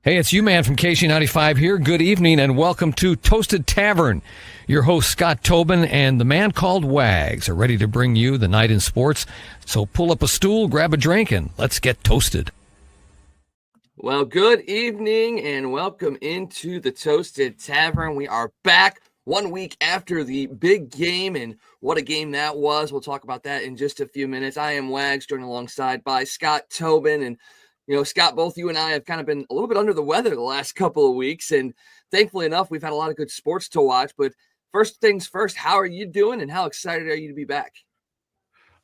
Hey, it's you, man, from KC95 here. Good evening and welcome to Toasted Tavern. Your host, Scott Tobin, and the man called Wags are ready to bring you the night in sports. So pull up a stool, grab a drink, and let's get toasted. Well, good evening and welcome into the Toasted Tavern. We are back 1 week after the big game, and what a game that was. We'll talk about that in just a few minutes. I am Wags, joined alongside by Scott Tobin. And, Scott, both you and I have kind of been a little bit under the weather the last couple of weeks, and thankfully enough, we've had a lot of good sports to watch. But first things first, how are you doing, and how excited are you to be back?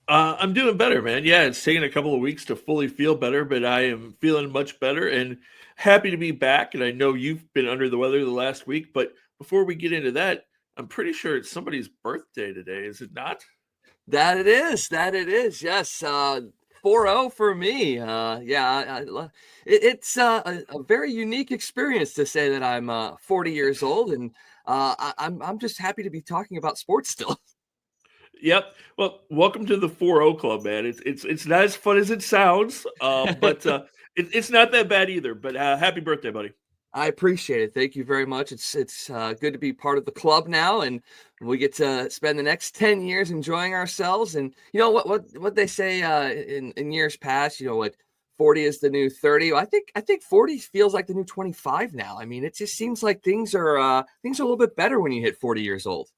I'm doing better, man. Yeah, it's taken a couple of weeks to fully feel better, but I am feeling much better and happy to be back. And I know you've been under the weather the last week, but before we get into that, I'm pretty sure it's somebody's birthday today, is it not? That it is. Yes. 4-0 for me. It's a very unique experience to say that I'm 40 years old, and I'm just happy to be talking about sports still. Yep. Well, welcome to the 4-0 club, man. It's not as fun as it sounds, but it's not that bad either. But happy birthday, buddy. I appreciate it. Thank you very much. It's good to be part of the club now, and we get to spend the next 10 years enjoying ourselves. And you know what they say in years past. 40 is the new 30. I think 40 feels like the new 25 now. I mean, it just seems like things are a little bit better when you hit 40 years old.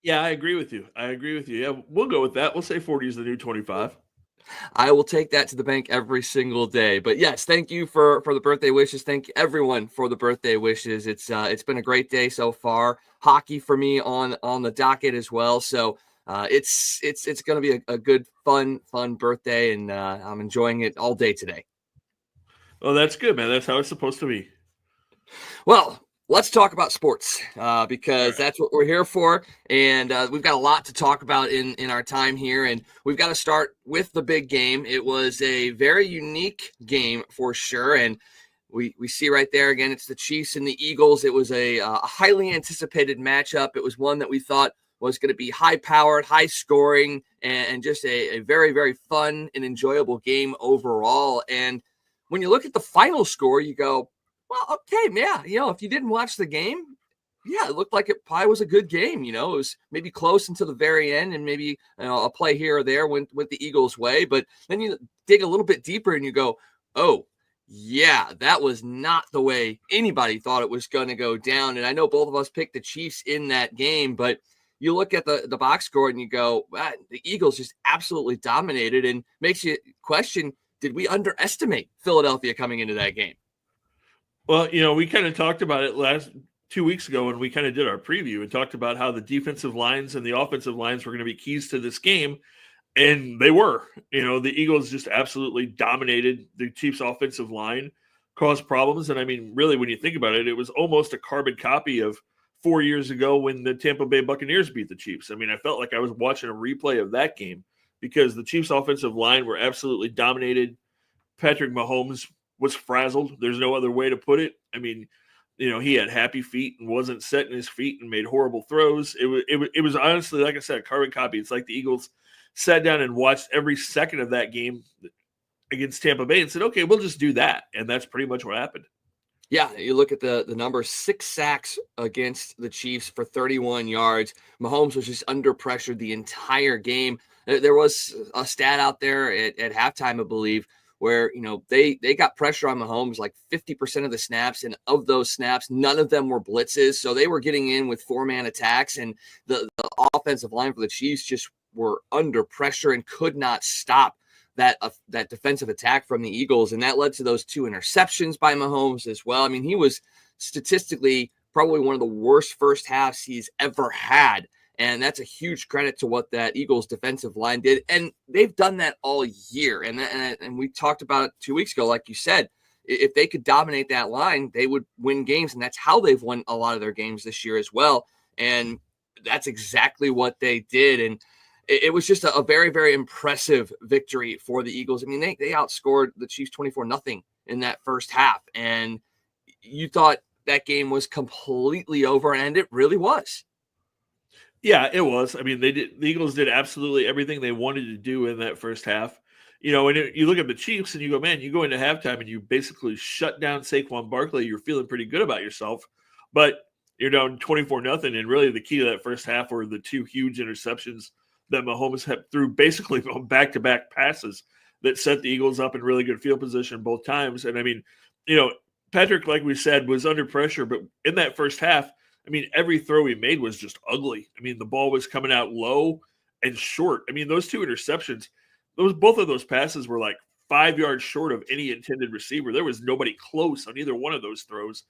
Yeah, I agree with you. Yeah, we'll go with that. We'll say 40 is the new 25. I will take that to the bank every single day. But yes, thank you for the birthday wishes. Thank everyone for the birthday wishes. It's been a great day so far. Hockey for me on the docket as well. So it's going to be a good fun birthday, and I'm enjoying it all day today. Well, that's good, man. That's how it's supposed to be. Well, let's talk about sports because Right. that's what we're here for. And we've got a lot to talk about in our time here. And we've got to start with the big game. It was a very unique game for sure. And we see right there, again, it's the Chiefs and the Eagles. It was a highly anticipated matchup. It was one that we thought was going to be high-powered, high-scoring, and just a very, very fun and enjoyable game overall. And when you look at the final score, you go, well, okay, yeah, if you didn't watch the game, yeah, it looked like it probably was a good game. It was maybe close until the very end, and maybe a play here or there went the Eagles' way. But then you dig a little bit deeper and you go, oh, yeah, that was not the way anybody thought it was going to go down. And I know both of us picked the Chiefs in that game, but you look at the box score and you go, the Eagles just absolutely dominated, and makes you question, did we underestimate Philadelphia coming into that game? Well, we kind of talked about it last 2 weeks ago when we kind of did our preview and talked about how the defensive lines and the offensive lines were going to be keys to this game. And they were. The Eagles just absolutely dominated the Chiefs' offensive line, caused problems. And I mean, really, when you think about it, it was almost a carbon copy of 4 years ago when the Tampa Bay Buccaneers beat the Chiefs. I mean, I felt like I was watching a replay of that game because the Chiefs' offensive line were absolutely dominated. Patrick Mahomes was frazzled. There's no other way to put it. I mean, he had happy feet and wasn't setting his feet and made horrible throws. It was honestly, like I said, a carbon copy. It's like the Eagles sat down and watched every second of that game against Tampa Bay and said, okay, we'll just do that. And that's pretty much what happened. Yeah, you look at the numbers, 6 sacks against the Chiefs for 31 yards. Mahomes was just under pressure the entire game. There was a stat out there at halftime, I believe, where, they got pressure on Mahomes like 50% of the snaps, and of those snaps, none of them were blitzes. So they were getting in with 4-man attacks, and the offensive line for the Chiefs just were under pressure and could not stop that defensive attack from the Eagles. And that led to those 2 interceptions by Mahomes as well. I mean, he was statistically probably one of the worst first halves he's ever had. And that's a huge credit to what that Eagles defensive line did. And they've done that all year. And we talked about it 2 weeks ago. Like you said, if they could dominate that line, they would win games. And that's how they've won a lot of their games this year as well. And that's exactly what they did. And it was just a very, very impressive victory for the Eagles. I mean, they outscored the Chiefs 24-0 in that first half. And you thought that game was completely over, and it really was. Yeah, it was. I mean, the Eagles did absolutely everything they wanted to do in that first half. And you look at the Chiefs and you go, man, you go into halftime and you basically shut down Saquon Barkley. You're feeling pretty good about yourself, but you're down 24-0. And really the key to that first half were the two huge interceptions that Mahomes had threw basically back-to-back passes that set the Eagles up in really good field position both times. And I mean, Patrick, like we said, was under pressure, but in that first half, I mean, every throw he made was just ugly. I mean, the ball was coming out low and short. I mean, those two interceptions, both of those passes were like 5 yards short of any intended receiver. There was nobody close on either one of those throws.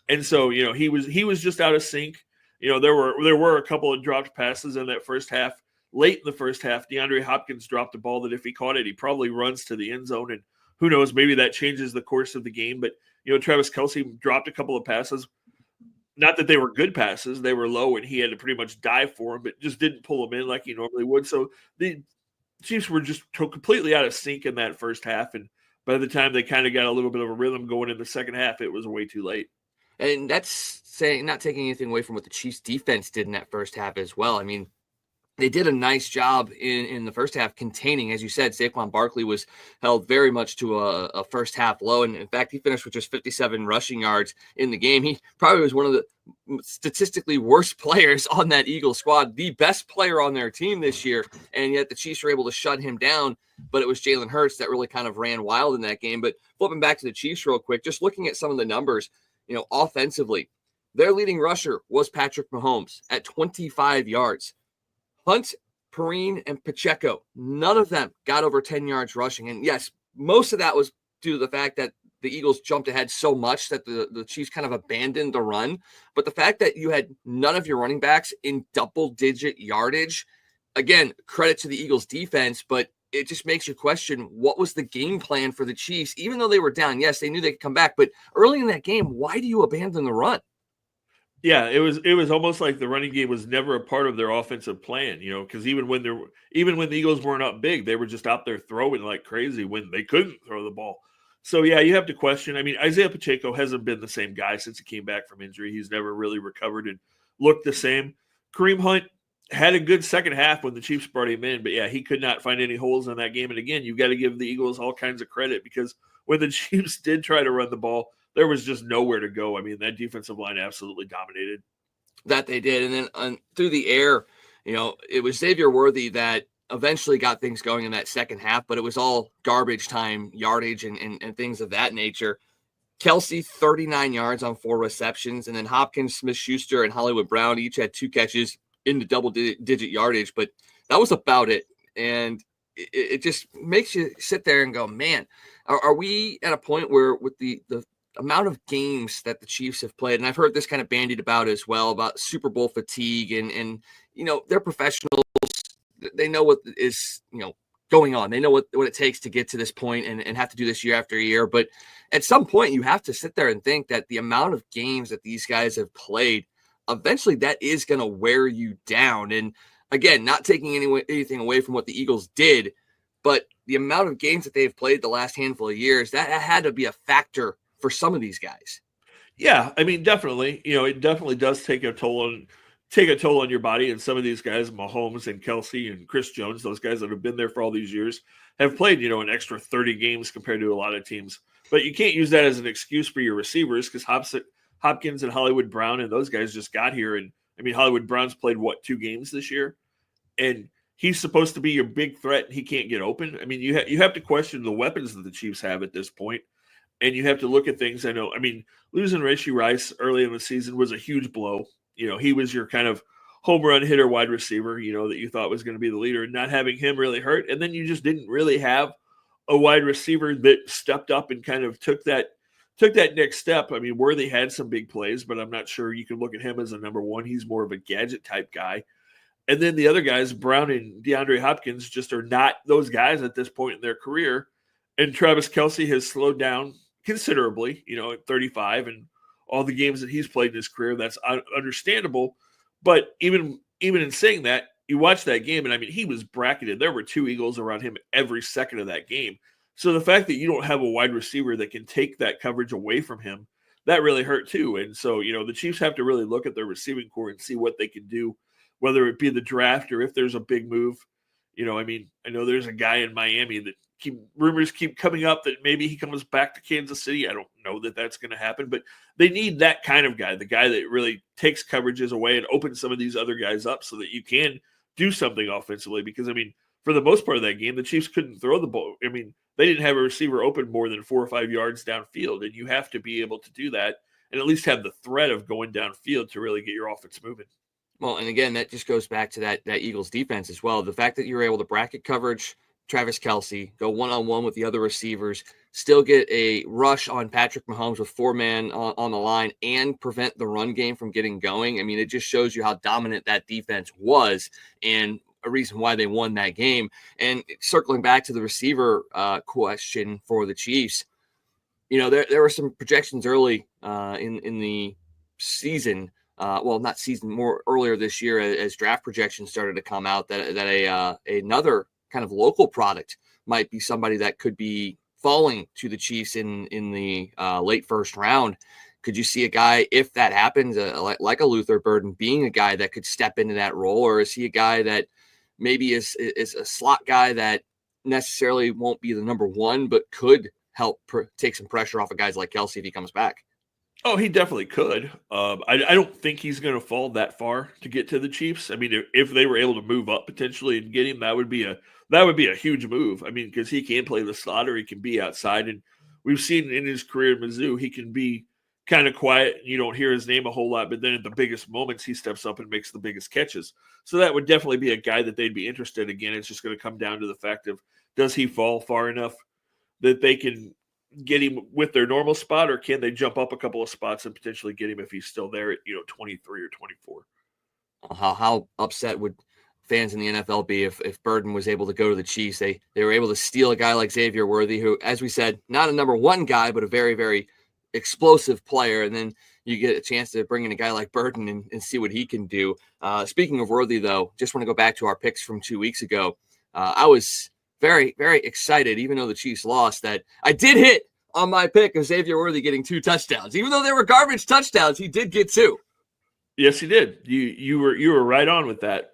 And so, he was just out of sync. There were a couple of dropped passes in that first half. Late in the first half, DeAndre Hopkins dropped a ball that if he caught it, he probably runs to the end zone. And who knows, maybe that changes the course of the game. But, Travis Kelce dropped a couple of passes. Not that they were good passes. They were low, and he had to pretty much dive for them, but just didn't pull them in like he normally would. So the Chiefs were just completely out of sync in that first half. And by the time they kind of got a little bit of a rhythm going in the second half, it was way too late. And that's not taking anything away from what the Chiefs defense did in that first half as well. I mean, they did a nice job in the first half containing, as you said, Saquon Barkley was held very much to a first half low. And in fact, he finished with just 57 rushing yards in the game. He probably was one of the statistically worst players on that Eagles squad, the best player on their team this year. And yet the Chiefs were able to shut him down. But it was Jalen Hurts that really kind of ran wild in that game. But flipping back to the Chiefs real quick, just looking at some of the numbers, offensively, their leading rusher was Patrick Mahomes at 25 yards. Hunt, Perrine, and Pacheco, none of them got over 10 yards rushing. And yes, most of that was due to the fact that the Eagles jumped ahead so much that the Chiefs kind of abandoned the run. But the fact that you had none of your running backs in double-digit yardage, again, credit to the Eagles defense, but it just makes you question what was the game plan for the Chiefs, even though they were down. Yes, they knew they could come back, but early in that game, why do you abandon the run? Yeah, it was almost like the running game was never a part of their offensive plan, because even when the Eagles weren't up big, they were just out there throwing like crazy when they couldn't throw the ball. So yeah, you have to question. I mean, Isaiah Pacheco hasn't been the same guy since he came back from injury. He's never really recovered and looked the same. Kareem Hunt had a good second half when the Chiefs brought him in, but yeah, he could not find any holes in that game. And again, you've got to give the Eagles all kinds of credit because when the Chiefs did try to run the ball, there was just nowhere to go. I mean, that defensive line absolutely dominated. That they did. And then through the air, it was Xavier Worthy that eventually got things going in that second half, but it was all garbage time yardage and things of that nature. Kelce, 39 yards on 4 receptions. And then Hopkins, Smith-Schuster, and Hollywood Brown each had 2 catches into double-digit yardage. But that was about it. And it just makes you sit there and go, man, are we at a point where with the amount of games that the Chiefs have played, and I've heard this kind of bandied about as well, about Super Bowl fatigue and they're professionals. They know what is, going on. They know what it takes to get to this point and have to do this year after year. But at some point you have to sit there and think that the amount of games that these guys have played, eventually that is going to wear you down. And again, not taking anything away from what the Eagles did, but the amount of games that they've played the last handful of years, that had to be a factor for some of these guys. Yeah, I mean, definitely. It definitely does take a toll on your body. And some of these guys, Mahomes and Kelce and Chris Jones, those guys that have been there for all these years, have played, an extra 30 games compared to a lot of teams. But you can't use that as an excuse for your receivers because Hopkins and Hollywood Brown and those guys just got here. And I mean, Hollywood Brown's played 2 games this year, and he's supposed to be your big threat. And he can't get open. I mean, you have to question the weapons that the Chiefs have at this point. And you have to look at things. I mean, losing Rashee Rice early in the season was a huge blow. He was your kind of home run hitter wide receiver, that you thought was going to be the leader, and not having him really hurt. And then you just didn't really have a wide receiver that stepped up and kind of took that next step. I mean, Worthy had some big plays, but I'm not sure you can look at him as a number one. He's more of a gadget type guy. And then the other guys, Brown and DeAndre Hopkins, just are not those guys at this point in their career. And Travis Kelce has slowed down considerably, at 35 and all the games that he's played in his career. That's understandable. But even in saying that, you watch that game, and I mean, he was bracketed. There were 2 Eagles around him every second of that game. So the fact that you don't have a wide receiver that can take that coverage away from him, that really hurt too. And so, the Chiefs have to really look at their receiving core and see what they can do, whether it be the draft or if there's a big move. I mean, I know there's a guy in Miami that rumors keep coming up that maybe he comes back to Kansas City. I don't know that that's going to happen, but they need that kind of guy, the guy that really takes coverages away and opens some of these other guys up so that you can do something offensively. Because, I mean, for the most part of that game, the Chiefs couldn't throw the ball. I mean, they didn't have a receiver open more than 4 or 5 yards downfield, and you have to be able to do that and at least have the threat of going downfield to really get your offense moving. Well, and again, that just goes back to that Eagles defense as well. The fact that you're able to bracket coverage Travis Kelce, go one-on-one with the other receivers, still get a rush on Patrick Mahomes with 4-man on the line, and prevent the run game from getting going. I mean, it just shows you how dominant that defense was and a reason why they won that game. And circling back to the receiver question for the Chiefs, you know, there were some projections early in the season, well, not season, more earlier this year as draft projections started to come out that another kind of local product might be somebody that could be falling to the Chiefs in the late first round. Could you see a guy, if that happens, like a Luther Burden, being a guy that could step into that role? Or is he a guy that maybe is a slot guy that necessarily won't be the number one, but could help take some pressure off of guys like Kelce if he comes back? Oh, he definitely could. I don't think he's going to fall that far to get to the Chiefs. I mean, if they were able to move up potentially and get him, that would be a huge move. I mean, because he can play the slot or he can be outside, and we've seen in his career at Mizzou, he can be kind of quiet. You don't hear his name a whole lot, but then at the biggest moments, he steps up and makes the biggest catches. So that would definitely be a guy that they'd be interested in. Again, it's just going to come down to the fact of, does he fall far enough that they can get him with their normal spot, or can they jump up a couple of spots and potentially get him if he's still there at 23 or 24? How upset would fans in the NFL be if Burden was able to go to the Chiefs? They were able to steal a guy like Xavier Worthy, who, as we said, not a number one guy, but a very, very explosive player. And then you get a chance to bring in a guy like Burden and see what he can do. Speaking of Worthy, though, just want to go back to our picks from 2 weeks ago. I was very, very excited, even though the Chiefs lost, that I did hit on my pick of Xavier Worthy getting 2 touchdowns. Even though they were garbage touchdowns, he did get 2. Yes, he did. You were right on with that.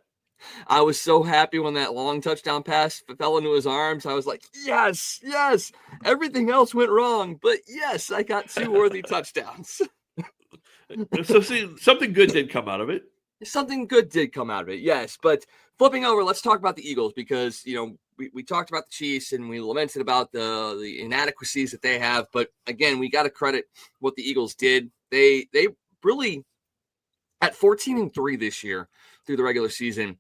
I was so happy when that long touchdown pass fell into his arms. I was like, yes. Everything else went wrong, but yes, I got 2 Worthy touchdowns. So see, something good did come out of it. Something good did come out of it, yes. But flipping over, let's talk about the Eagles, because, we talked about the Chiefs and we lamented about the inadequacies that they have. But again, we got to credit what the Eagles did. They really, at 14-3 this year through the regular season,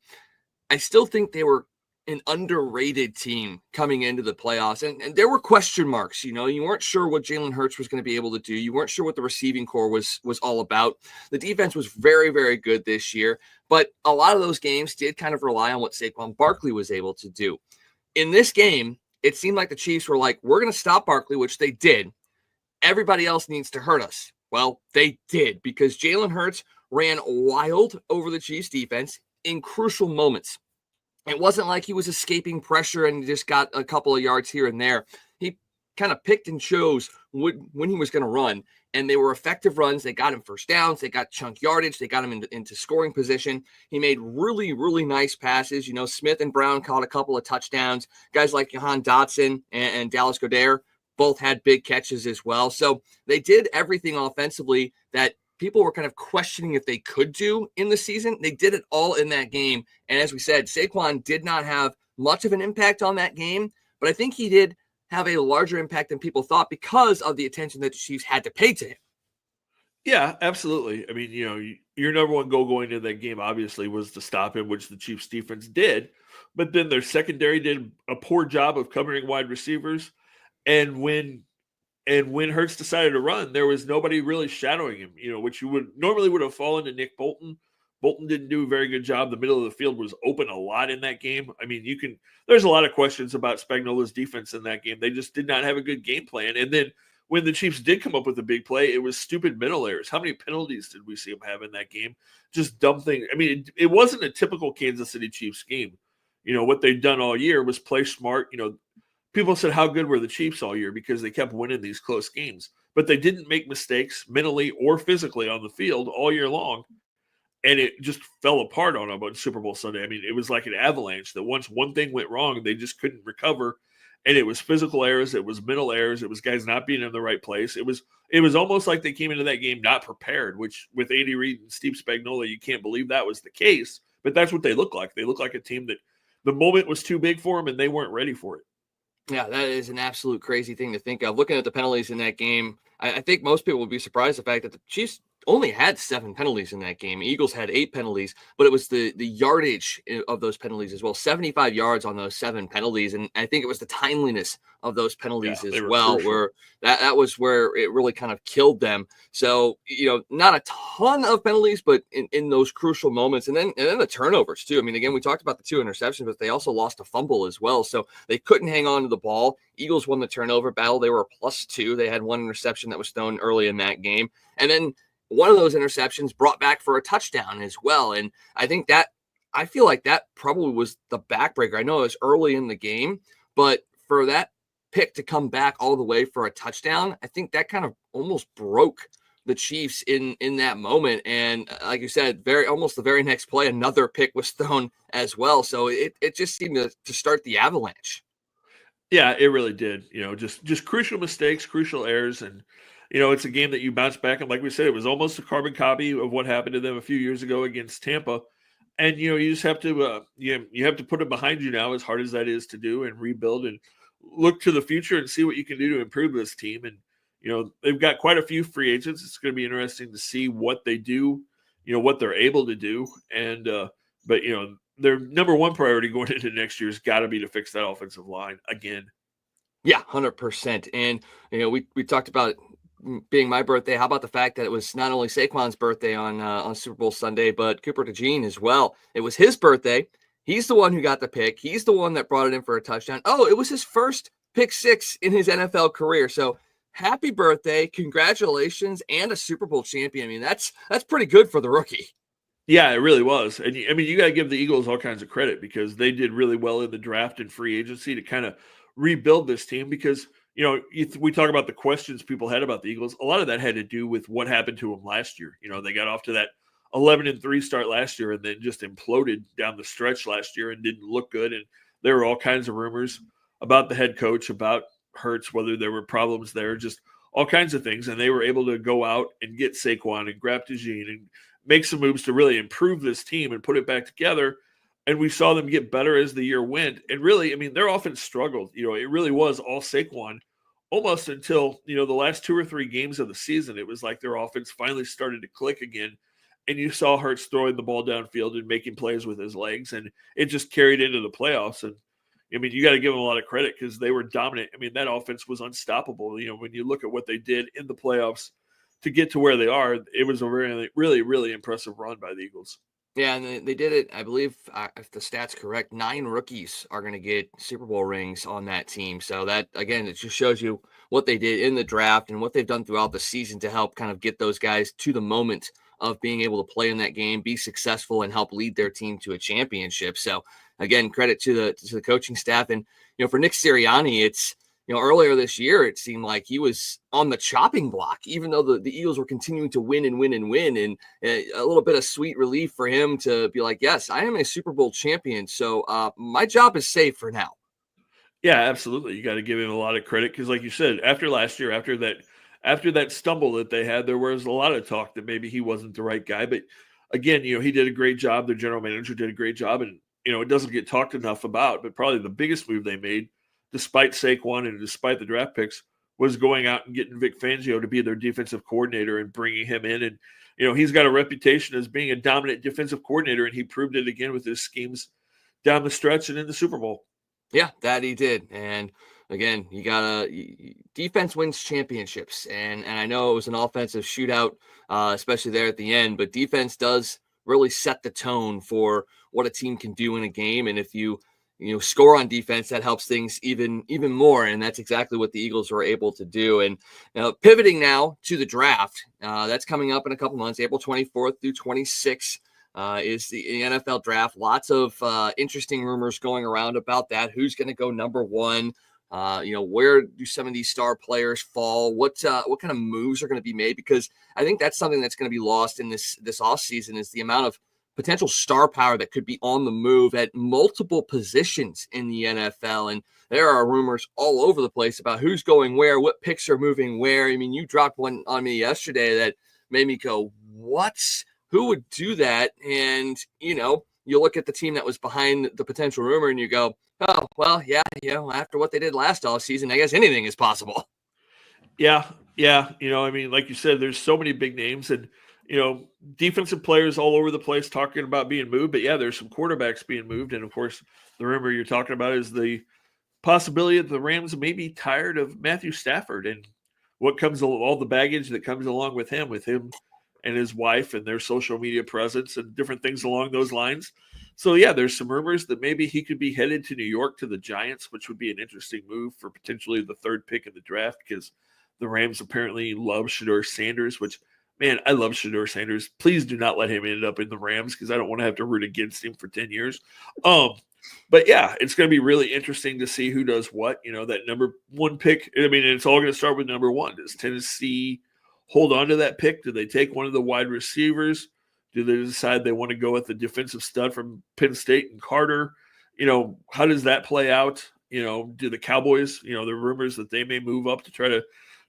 I still think they were an underrated team coming into the playoffs. And there were question marks. You weren't sure what Jalen Hurts was going to be able to do. You weren't sure what the receiving core was all about. The defense was very, very good this year. But a lot of those games did kind of rely on what Saquon Barkley was able to do. In this game, it seemed like the Chiefs were like, we're going to stop Barkley, which they did. Everybody else needs to hurt us. Well, they did, because Jalen Hurts ran wild over the Chiefs defense in crucial moments. It wasn't like he was escaping pressure and just got a couple of yards here and there. He kind of picked and chose when he was going to run, and they were effective runs. They got him first downs. They got chunk yardage. They got him into scoring position. He made really, really nice passes. Smith and Brown caught a couple of touchdowns. Guys like Jahan Dotson and Dallas Goedert both had big catches as well. So they did everything offensively that people were kind of questioning if they could do in the season. They did it all in that game. And as we said, Saquon did not have much of an impact on that game, but I think he did have a larger impact than people thought because of the attention that the Chiefs had to pay to him. Yeah, absolutely. I mean, your number one goal going into that game obviously was to stop him, which the Chiefs defense did. But then their secondary did a poor job of covering wide receivers. And when Hurts decided to run, there was nobody really shadowing him, which you would have fallen to Nick Bolton. Bolton didn't do a very good job. The middle of the field was open a lot in that game. I mean, there's a lot of questions about Spagnuolo's defense in that game. They just did not have a good game plan. And then when the Chiefs did come up with a big play, it was stupid middle errors. How many penalties did we see them have in that game? Just dumb things. I mean, it wasn't a typical Kansas City Chiefs game. What they'd done all year was play smart. People said, how good were the Chiefs all year? Because they kept winning these close games. But they didn't make mistakes mentally or physically on the field all year long. And it just fell apart on them on Super Bowl Sunday. I mean, it was like an avalanche that once one thing went wrong, they just couldn't recover. And it was physical errors, it was mental errors, it was guys not being in the right place. It was almost like they came into that game not prepared, which with Andy Reid and Steve Spagnuolo, you can't believe that was the case. But that's what they look like. They look like a team that the moment was too big for them and they weren't ready for it. Yeah, that is an absolute crazy thing to think of. Looking at the penalties in that game, I think most people would be surprised the fact that the Chiefs only had 7 penalties in that game. Eagles had 8 penalties, but it was the yardage of those penalties as well. 75 yards on those 7 penalties, and I think it was the timeliness of those penalties as well, crucial. Where that was where it really kind of killed them. So, not a ton of penalties, but in those crucial moments, and then the turnovers too. I mean, again, we talked about the 2 interceptions, but they also lost a fumble as well. So they couldn't hang on to the ball. Eagles won the turnover battle. They were +2. They had 1 interception that was thrown early in that game, and then one of those interceptions brought back for a touchdown as well. And I feel like that probably was the backbreaker. I know it was early in the game, but for that pick to come back all the way for a touchdown, I think that kind of almost broke the Chiefs in that moment. And like you said, almost the very next play, another pick was thrown as well. So it just seemed to start the avalanche. Yeah, it really did. Just crucial mistakes, crucial errors, and it's a game that you bounce back. And like we said, it was almost a carbon copy of what happened to them a few years ago against Tampa. And you just have to you have to put it behind you now, as hard as that is to do, and rebuild and look to the future and see what you can do to improve this team. And they've got quite a few free agents. It's going to be interesting to see what they do, what they're able to do. And but their number one priority going into next year has got to be to fix that offensive line again. Yeah, 100%. And we talked about it being my birthday. How about the fact that it was not only Saquon's birthday on Super Bowl Sunday, but Cooper DeJean as well. It was his birthday. He's the one who got the pick. He's the one that brought it in for a touchdown. Oh, it was his first pick 6 in his NFL career. So happy birthday, congratulations, and a Super Bowl champion. I mean, that's pretty good for the rookie. Yeah, it really was. And I mean, you got to give the Eagles all kinds of credit because they did really well in the draft and free agency to kind of rebuild this team because, we talk about the questions people had about the Eagles. A lot of that had to do with what happened to them last year. They got off to that 11-3 start last year and then just imploded down the stretch last year and didn't look good. And there were all kinds of rumors about the head coach, about Hurts, whether there were problems there, just all kinds of things. And they were able to go out and get Saquon and grab DeJean and make some moves to really improve this team and put it back together. And we saw them get better as the year went. And really, I mean, their offense struggled. It really was all Saquon almost until, the last 2 or 3 games of the season. It was like their offense finally started to click again. And you saw Hurts throwing the ball downfield and making plays with his legs. And it just carried into the playoffs. And, I mean, you got to give them a lot of credit because they were dominant. I mean, that offense was unstoppable. When you look at what they did in the playoffs to get to where they are, it was a really, really, really impressive run by the Eagles. Yeah, and they did it, I believe, if the stat's correct, 9 rookies are going to get Super Bowl rings on that team. So that, again, it just shows you what they did in the draft and what they've done throughout the season to help kind of get those guys to the moment of being able to play in that game, be successful, and help lead their team to a championship. So, again, credit to the coaching staff. And, for Nick Sirianni, it's, earlier this year, it seemed like he was on the chopping block, even though the Eagles were continuing to win and win and win. And a little bit of sweet relief for him to be like, yes, I am a Super Bowl champion. So my job is safe for now. Yeah, absolutely. You got to give him a lot of credit because, like you said, after last year, after that stumble that they had, there was a lot of talk that maybe he wasn't the right guy. But again, he did a great job. The general manager did a great job. And, it doesn't get talked enough about, but probably the biggest move they made, despite Saquon and despite the draft picks, was going out and getting Vic Fangio to be their defensive coordinator and bringing him in. And, he's got a reputation as being a dominant defensive coordinator, and he proved it again with his schemes down the stretch and in the Super Bowl. Yeah, that he did. And again, defense wins championships. And I know it was an offensive shootout, especially there at the end, but defense does really set the tone for what a team can do in a game. And if you score on defense, that helps things even more. And that's exactly what the Eagles were able to do. And pivoting now to the draft, that's coming up in a couple months, April 24th through 26th. Is the NFL draft. Lots of interesting rumors going around about that. Who's going to go number 1? Where do some of these star players fall? What kind of moves are going to be made? Because I think that's something that's going to be lost in this offseason is the amount of potential star power that could be on the move at multiple positions in the NFL. And there are rumors all over the place about who's going where, what picks are moving where. I mean, you dropped one on me yesterday that made me go, what? Who would do that? And, you look at the team that was behind the potential rumor and you go, oh, well, yeah, after what they did last offseason, I guess anything is possible. Yeah. I mean, like you said, there's so many big names and, defensive players all over the place talking about being moved. But yeah, there's some quarterbacks being moved. And of course, the rumor you're talking about is the possibility that the Rams may be tired of Matthew Stafford and what comes, all the baggage that comes along with him and his wife and their social media presence and different things along those lines. So yeah, there's some rumors that maybe he could be headed to New York to the Giants, which would be an interesting move for potentially the third pick in the draft because the Rams apparently love Shedeur Sanders, which, man, I love Shedeur Sanders. Please do not let him end up in the Rams because I don't want to have to root against him for 10 years. But yeah, it's going to be really interesting to see who does what. That number one pick, I mean, it's all going to start with number one. Does Tennessee hold on to that pick? Do they take one of the wide receivers? Do they decide they want to go with the defensive stud from Penn State and Carter? How does that play out? Do the Cowboys, there are rumors that they may move up to try to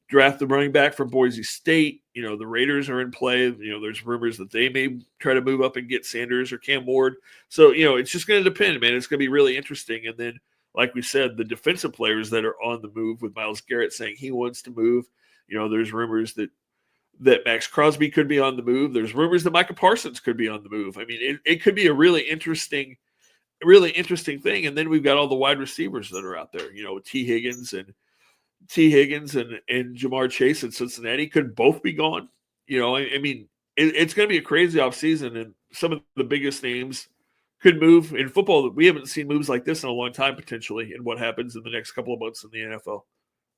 draft the running back from Boise State. The Raiders are in play. There's rumors that they may try to move up and get Sanders or Cam Ward. So, it's just going to depend, man. It's going to be really interesting. And then, like we said, the defensive players that are on the move with Myles Garrett saying he wants to move. There's rumors that Max Crosby could be on the move. There's rumors that Micah Parsons could be on the move. I mean, it could be a really interesting thing. And then we've got all the wide receivers that are out there, T. Higgins and Jamar Chase in Cincinnati could both be gone. I mean, it's going to be a crazy offseason, and some of the biggest names could move in football. We haven't seen moves like this in a long time, potentially, in what happens in the next couple of months in the NFL.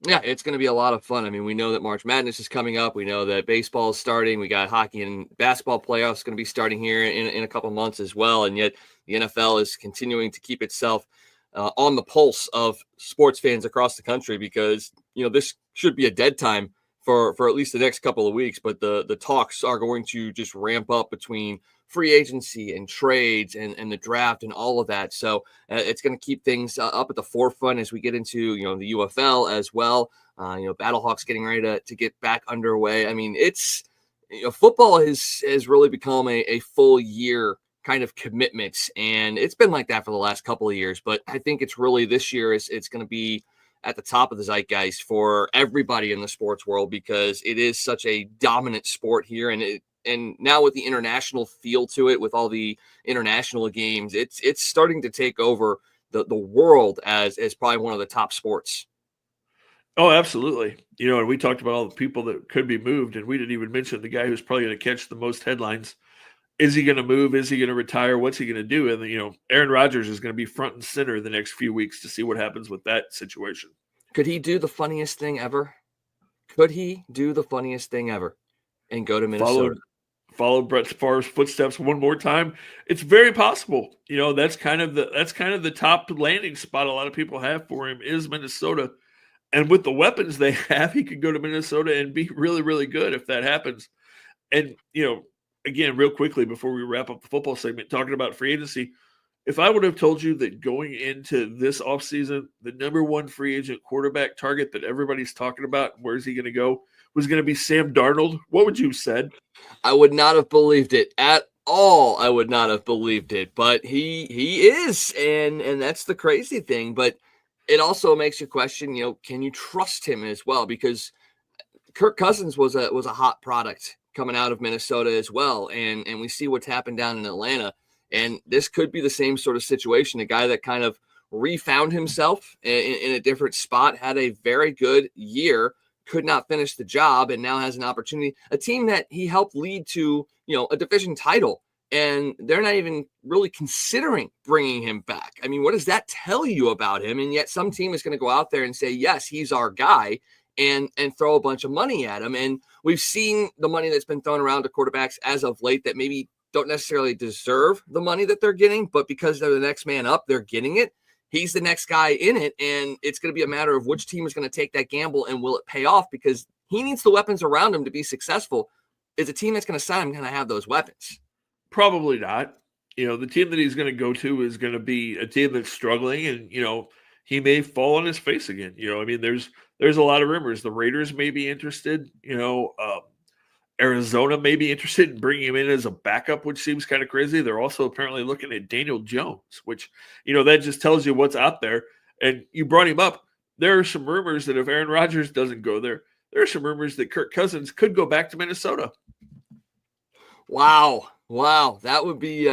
Yeah, it's going to be a lot of fun. I mean, we know that March Madness is coming up. We know that baseball is starting. We got hockey and basketball playoffs going to be starting here in a couple of months as well. And yet the NFL is continuing to keep itself on the pulse of sports fans across the country because, this should be a dead time for at least the next couple of weeks. But the talks are going to just ramp up between free agency and trades and the draft and all of that. So it's going to keep things up at the forefront as we get into, the UFL as well. Battlehawks getting ready to get back underway. I mean, it's, football has really become a full year kind of commitment. And it's been like that for the last couple of years. But I think it's really this year it's going to be at the top of the zeitgeist for everybody in the sports world because it is such a dominant sport here. And now with the international feel to it, with all the international games, it's starting to take over the world as probably one of the top sports. Oh, absolutely. And we talked about all the people that could be moved, and we didn't even mention the guy who's probably going to catch the most headlines. Is he going to move? Is he going to retire? What's he going to do? And, Aaron Rodgers is going to be front and center the next few weeks to see what happens with that situation. Could he do the funniest thing ever? Could he do the funniest thing ever and go to Minnesota? Follow Brett Favre's footsteps one more time. It's very possible. That's kind of the top landing spot a lot of people have for him is Minnesota. And with the weapons they have, he could go to Minnesota and be really, really good if that happens. And, again, real quickly before we wrap up the football segment, talking about free agency, if I would have told you that going into this offseason, the number one free agent quarterback target that everybody's talking about, where's he going to go, was going to be Sam Darnold, what would you have said? I would not have believed it at all. I would not have believed it, but he is, and that's the crazy thing. But it also makes you question, can you trust him as well? Because Kirk Cousins was a hot product coming out of Minnesota as well, and we see what's happened down in Atlanta. And this could be the same sort of situation. A guy that kind of refound himself in a different spot, had a very good year, could not finish the job, and now has an opportunity. A team that he helped lead to, a division title, and they're not even really considering bringing him back. I mean, what does that tell you about him? And yet some team is going to go out there and say, yes, he's our guy, and throw a bunch of money at him. And we've seen the money that's been thrown around to quarterbacks as of late that maybe don't necessarily deserve the money that they're getting, but because they're the next man up, they're getting it. He's the next guy in it, and it's going to be a matter of which team is going to take that gamble and will it pay off, because he needs the weapons around him to be successful. Is a team that's going to sign him going to have those weapons? Probably not. The team that he's going to go to is going to be a team that's struggling, and he may fall on his face again. There's a lot of rumors. The Raiders may be interested. Arizona may be interested in bringing him in as a backup, which seems kind of crazy. They're also apparently looking at Daniel Jones, which that just tells you what's out there. And you brought him up. There are some rumors that if Aaron Rodgers doesn't go there are some rumors that Kirk Cousins could go back to Minnesota. Wow, that would be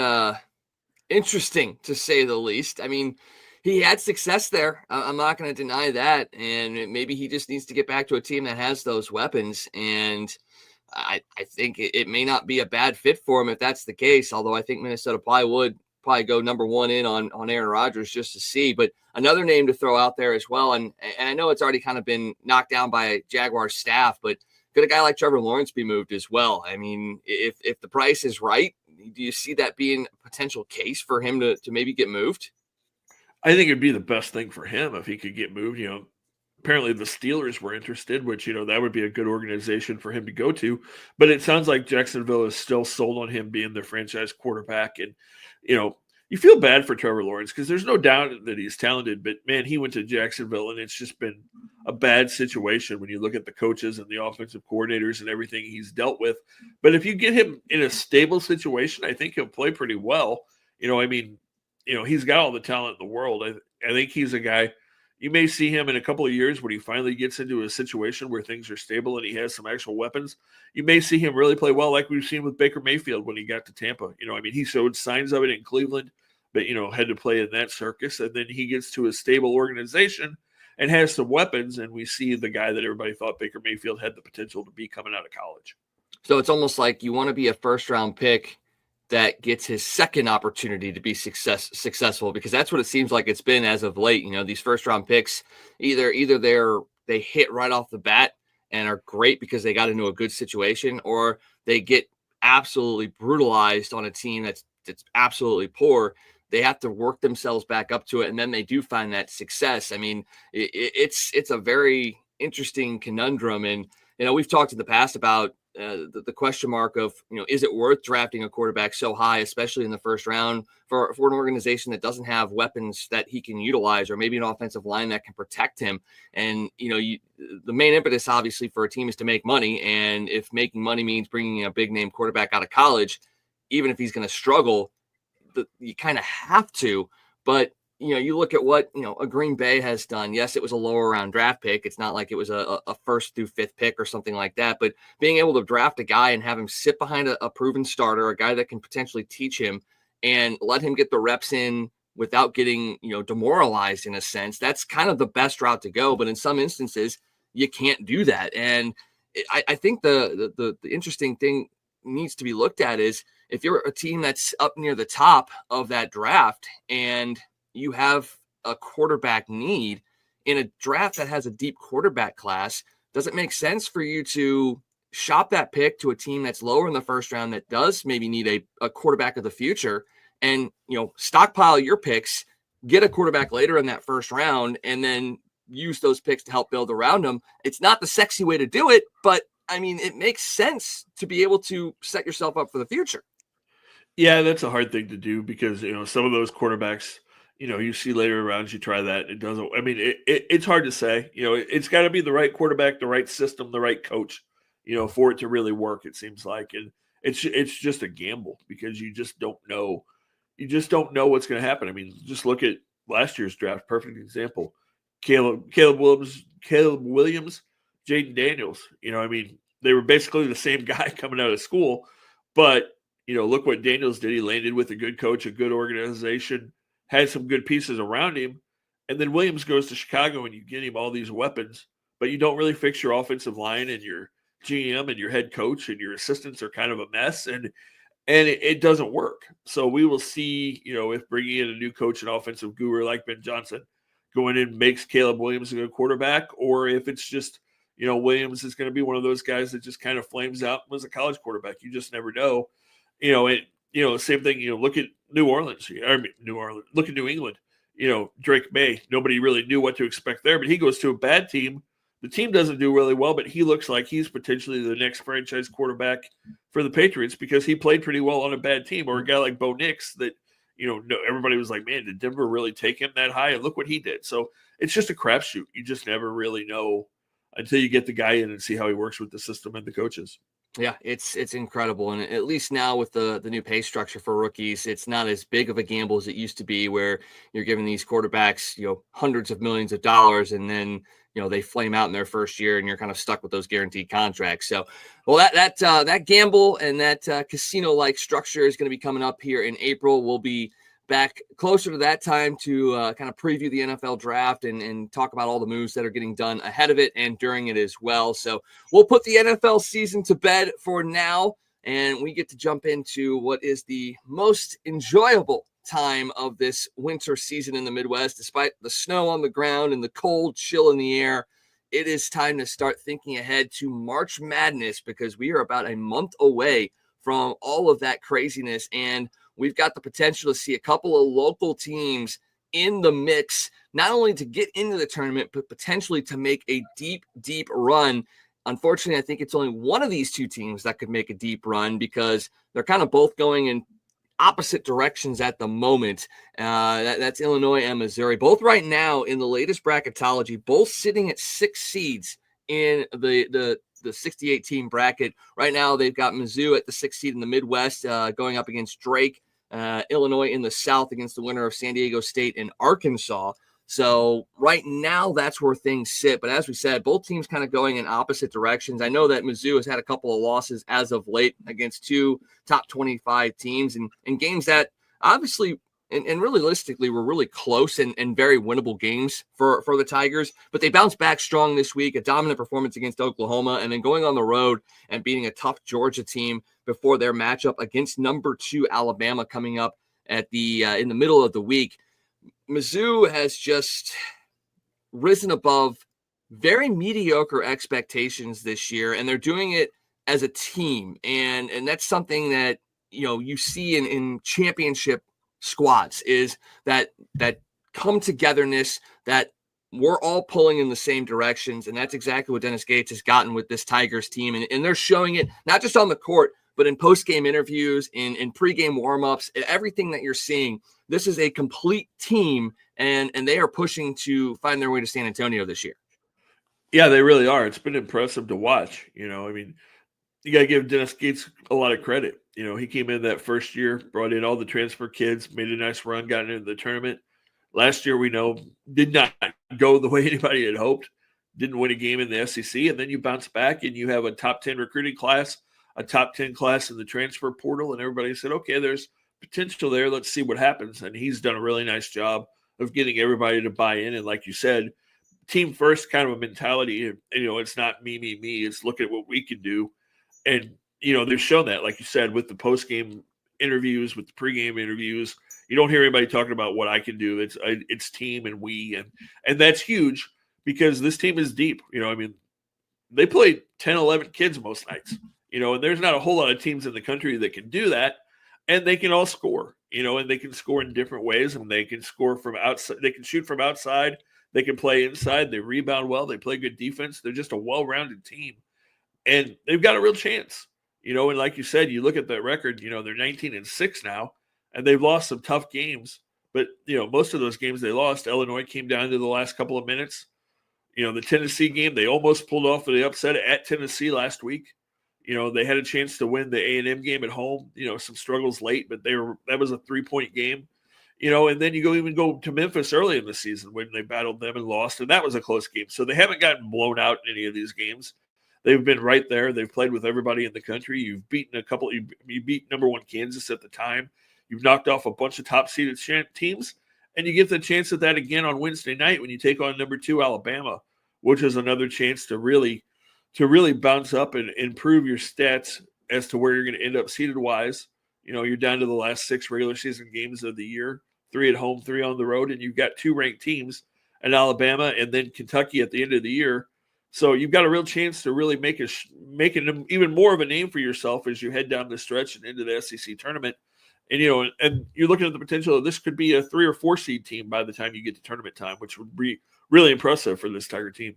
interesting to say the least. I mean, he had success there. I'm not going to deny that, and maybe he just needs to get back to a team that has those weapons. And I think it may not be a bad fit for him if that's the case. Although I think Minnesota would go number one in on Aaron Rodgers just to see. But another name to throw out there as well, and I know it's already kind of been knocked down by Jaguars staff, but could a guy like Trevor Lawrence be moved as well? I mean, if the price is right, do you see that being a potential case for him to maybe get moved? I think it'd be the best thing for him if he could get moved. Apparently the Steelers were interested, which, that would be a good organization for him to go to. But it sounds like Jacksonville is still sold on him being their franchise quarterback. And, you feel bad for Trevor Lawrence because there's no doubt that he's talented. But, man, he went to Jacksonville, and it's just been a bad situation when you look at the coaches and the offensive coordinators and everything he's dealt with. But if you get him in a stable situation, I think he'll play pretty well. He's got all the talent in the world. I think he's a guy. You may see him in a couple of years when he finally gets into a situation where things are stable and he has some actual weapons. You may see him really play well like we've seen with Baker Mayfield when he got to Tampa. He showed signs of it in Cleveland, but, had to play in that circus. And then he gets to a stable organization and has some weapons, and we see the guy that everybody thought Baker Mayfield had the potential to be coming out of college. So it's almost like you want to be a first-round pick that gets his second opportunity to be successful, because that's what it seems like it's been as of late. These first-round picks, either they hit right off the bat and are great because they got into a good situation, or they get absolutely brutalized on a team that's absolutely poor. They have to work themselves back up to it, and then they do find that success. I mean, it's a very interesting conundrum, and we've talked in the past about the question mark of, is it worth drafting a quarterback so high, especially in the first round, for an organization that doesn't have weapons that he can utilize, or maybe an offensive line that can protect him. And, the main impetus obviously for a team is to make money. And if making money means bringing in a big name quarterback out of college, even if he's going to struggle, you kind of have to. But you look at what, a Green Bay has done. Yes, it was a lower round draft pick. It's not like it was a first through fifth pick or something like that. But being able to draft a guy and have him sit behind a proven starter, a guy that can potentially teach him and let him get the reps in without getting, demoralized in a sense, that's kind of the best route to go. But in some instances, you can't do that. And I think the interesting thing needs to be looked at is if you're a team that's up near the top of that draft and you have a quarterback need in a draft that has a deep quarterback class, does it make sense for you to shop that pick to a team that's lower in the first round that does maybe need a quarterback of the future and, stockpile your picks, get a quarterback later in that first round, and then use those picks to help build around them? It's not the sexy way to do it, but I mean, it makes sense to be able to set yourself up for the future. Yeah, that's a hard thing to do because, some of those quarterbacks, you see later rounds, you try that. It doesn't, it's hard to say, it's got to be the right quarterback, the right system, the right coach, for it to really work, it seems like. And it's just a gamble because you just don't know. You just don't know what's going to happen. I mean, just look at last year's draft. Perfect example. Caleb Williams, Jaden Daniels. They were basically the same guy coming out of school, but look what Daniels did. He landed with a good coach, a good organization, had some good pieces around him. And then Williams goes to Chicago and you get him all these weapons, but you don't really fix your offensive line, and your GM and your head coach and your assistants are kind of a mess, and it doesn't work. So we will see, if bringing in a new coach and offensive guru like Ben Johnson going in makes Caleb Williams a good quarterback, or if it's just, Williams is going to be one of those guys that just kind of flames out as a college quarterback. You just never know. Same thing, look at New Orleans. Look at New England. Drake May, nobody really knew what to expect there, but he goes to a bad team, the team doesn't do really well, but he looks like he's potentially the next franchise quarterback for the Patriots because he played pretty well on a bad team. Or a guy like Bo Nix that, everybody was like, man, did Denver really take him that high? And look what he did. So it's just a crapshoot. You just never really know until you get the guy in and see how he works with the system and the coaches. Yeah, it's incredible. And at least now with the new pay structure for rookies, it's not as big of a gamble as it used to be where you're giving these quarterbacks, hundreds of millions of dollars and then, they flame out in their first year and you're kind of stuck with those guaranteed contracts. So, well, that gamble and that casino-like structure is going to be coming up here in April. We'll be back closer to that time to kind of preview the NFL draft and talk about all the moves that are getting done ahead of it and during it as well. So we'll put the NFL season to bed for now, and we get to jump into what is the most enjoyable time of this winter season in the Midwest. Despite the snow on the ground and the cold chill in the air, it is time to start thinking ahead to March Madness because we are about a month away from all of that craziness, and we've got the potential to see a couple of local teams in the mix, not only to get into the tournament, but potentially to make a deep, deep run. Unfortunately, I think it's only one of these two teams that could make a deep run because they're kind of both going in opposite directions at the moment. That's Illinois and Missouri, both right now in the latest bracketology, both sitting at 6 seeds in the 68 team bracket. Right now, they've got Mizzou at the 6th seed in the Midwest, going up against Drake, Illinois in the South against the winner of San Diego State and Arkansas. So right now, that's where things sit. But as we said, both teams kind of going in opposite directions. I know that Mizzou has had a couple of losses as of late against two top 25 teams and games that obviously and realistically were really close and very winnable games for the Tigers. But they bounced back strong this week, a dominant performance against Oklahoma, and then going on the road and beating a tough Georgia team before their matchup against number 2 Alabama coming up at the in the middle of the week. Mizzou has just risen above very mediocre expectations this year, and they're doing it as a team. And that's something that, you see in championship squads is that come togetherness, that we're all pulling in the same directions. And that's exactly what Dennis Gates has gotten with this Tigers team. And they're showing it not just on the court, but in post-game interviews, in pre-game warm-ups, everything that you're seeing. This is a complete team, and they are pushing to find their way to San Antonio this year. Yeah, they really are. It's been impressive to watch. You got to give Dennis Gates a lot of credit. He came in that first year, brought in all the transfer kids, made a nice run, got into the tournament. Last year, we know, did not go the way anybody had hoped. Didn't win a game in the SEC, and then you bounce back and you have a top 10 recruiting class, a top 10 class in the transfer portal, and everybody said, okay, there's potential there. Let's see what happens. And he's done a really nice job of getting everybody to buy in. And like you said, team first kind of a mentality. It's not me. It's look at what we can do. And, they've shown that, like you said, with the post-game interviews, with the pregame interviews. You don't hear anybody talking about what I can do. It's team and we. And that's huge because this team is deep. They play 10, 11 kids most nights. And there's not a whole lot of teams in the country that can do that. And they can all score, and they can score in different ways. And they can score from outside. They can shoot from outside. They can play inside. They rebound well. They play good defense. They're just a well-rounded team. And they've got a real chance, and like you said, you look at that record, they're 19-6 now, and they've lost some tough games. But, most of those games they lost, Illinois came down to the last couple of minutes. The Tennessee game, they almost pulled off the upset at Tennessee last week. They had a chance to win the A&M game at home, some struggles late, but that was a 3-point game, and then you go to Memphis early in the season when they battled them and lost, and that was a close game. So they haven't gotten blown out in any of these games. They've been right there. They've played with everybody in the country. You've beaten you beat number 1 Kansas at the time. You've knocked off a bunch of top-seeded teams, and you get the chance at that again on Wednesday night when you take on number 2 Alabama, which is another chance to really bounce up and improve your stats as to where you're going to end up seeded-wise. You're down to the last 6 regular season games of the year, 3 at home, 3 on the road, and you've got 2 ranked teams in Alabama and then Kentucky at the end of the year. So you've got a real chance to really make even more of a name for yourself as you head down the stretch and into the SEC tournament. And, and you're looking at the potential of this could be a 3 or 4 seed team by the time you get to tournament time, which would be really impressive for this Tiger team.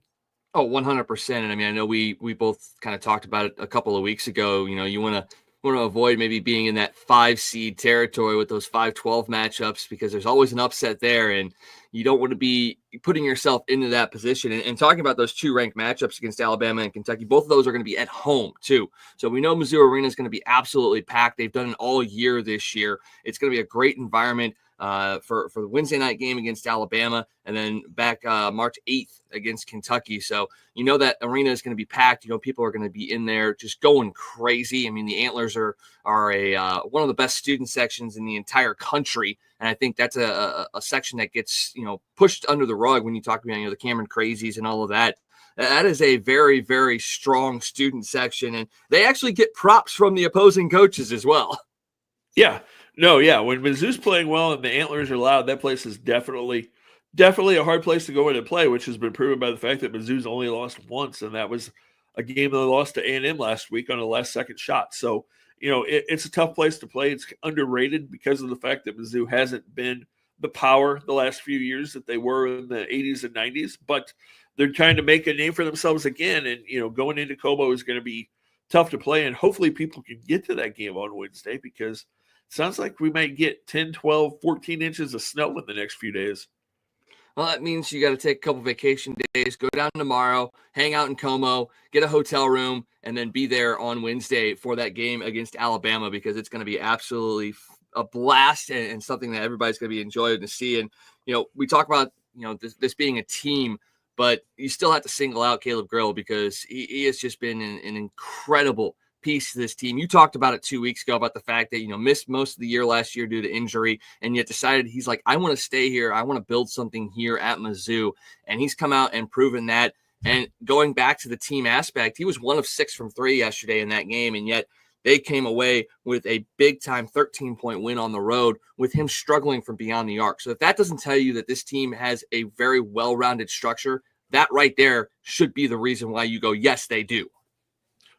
Oh, 100%. And I mean, I know we both kind of talked about it a couple of weeks ago. You want to avoid maybe being in that 5 seed territory with those 5-12 matchups, because there's always an upset there, and you don't want to be putting yourself into that position. And talking about those 2 ranked matchups against Alabama and Kentucky, both of those are going to be at home too. So we know Mizzou Arena is going to be absolutely packed. They've done it all year this year. It's going to be a great environment for the Wednesday night game against Alabama, and then back March 8th against Kentucky. So that arena is going to be packed. People are going to be in there just going crazy. I mean, the Antlers are a one of the best student sections in the entire country, and I think that's a section that gets pushed under the rug when you talk about the Cameron Crazies and all of that. That is a very, very strong student section, and they actually get props from the opposing coaches as well. Yeah. No, yeah. When Mizzou's playing well and the Antlers are loud, that place is definitely a hard place to go in and play, which has been proven by the fact that Mizzou's only lost once, and that was a game they lost to A&M last week on a last-second shot. So, it's a tough place to play. It's underrated because of the fact that Mizzou hasn't been the power the last few years that they were in the 80s and 90s, but they're trying to make a name for themselves again, and, going into Como is going to be tough to play, and hopefully people can get to that game on Wednesday, because sounds like we might get 10, 12, 14 inches of snow in the next few days. Well, that means you got to take a couple vacation days, go down tomorrow, hang out in Como, get a hotel room, and then be there on Wednesday for that game against Alabama, because it's going to be absolutely a blast and something that everybody's going to be enjoying to see. And, we talk about, this being a team, but you still have to single out Caleb Grill, because he has just been an incredible piece to this team. You talked about it 2 weeks ago about the fact that, missed most of the year last year due to injury, and yet decided he's like, I want to stay here. I want to build something here at Mizzou. And he's come out and proven that. And going back to the team aspect, he was 1 of 6 from 3 yesterday in that game. And yet they came away with a big time 13-point win on the road with him struggling from beyond the arc. So if that doesn't tell you that this team has a very well-rounded structure, that right there should be the reason why you go, yes, they do.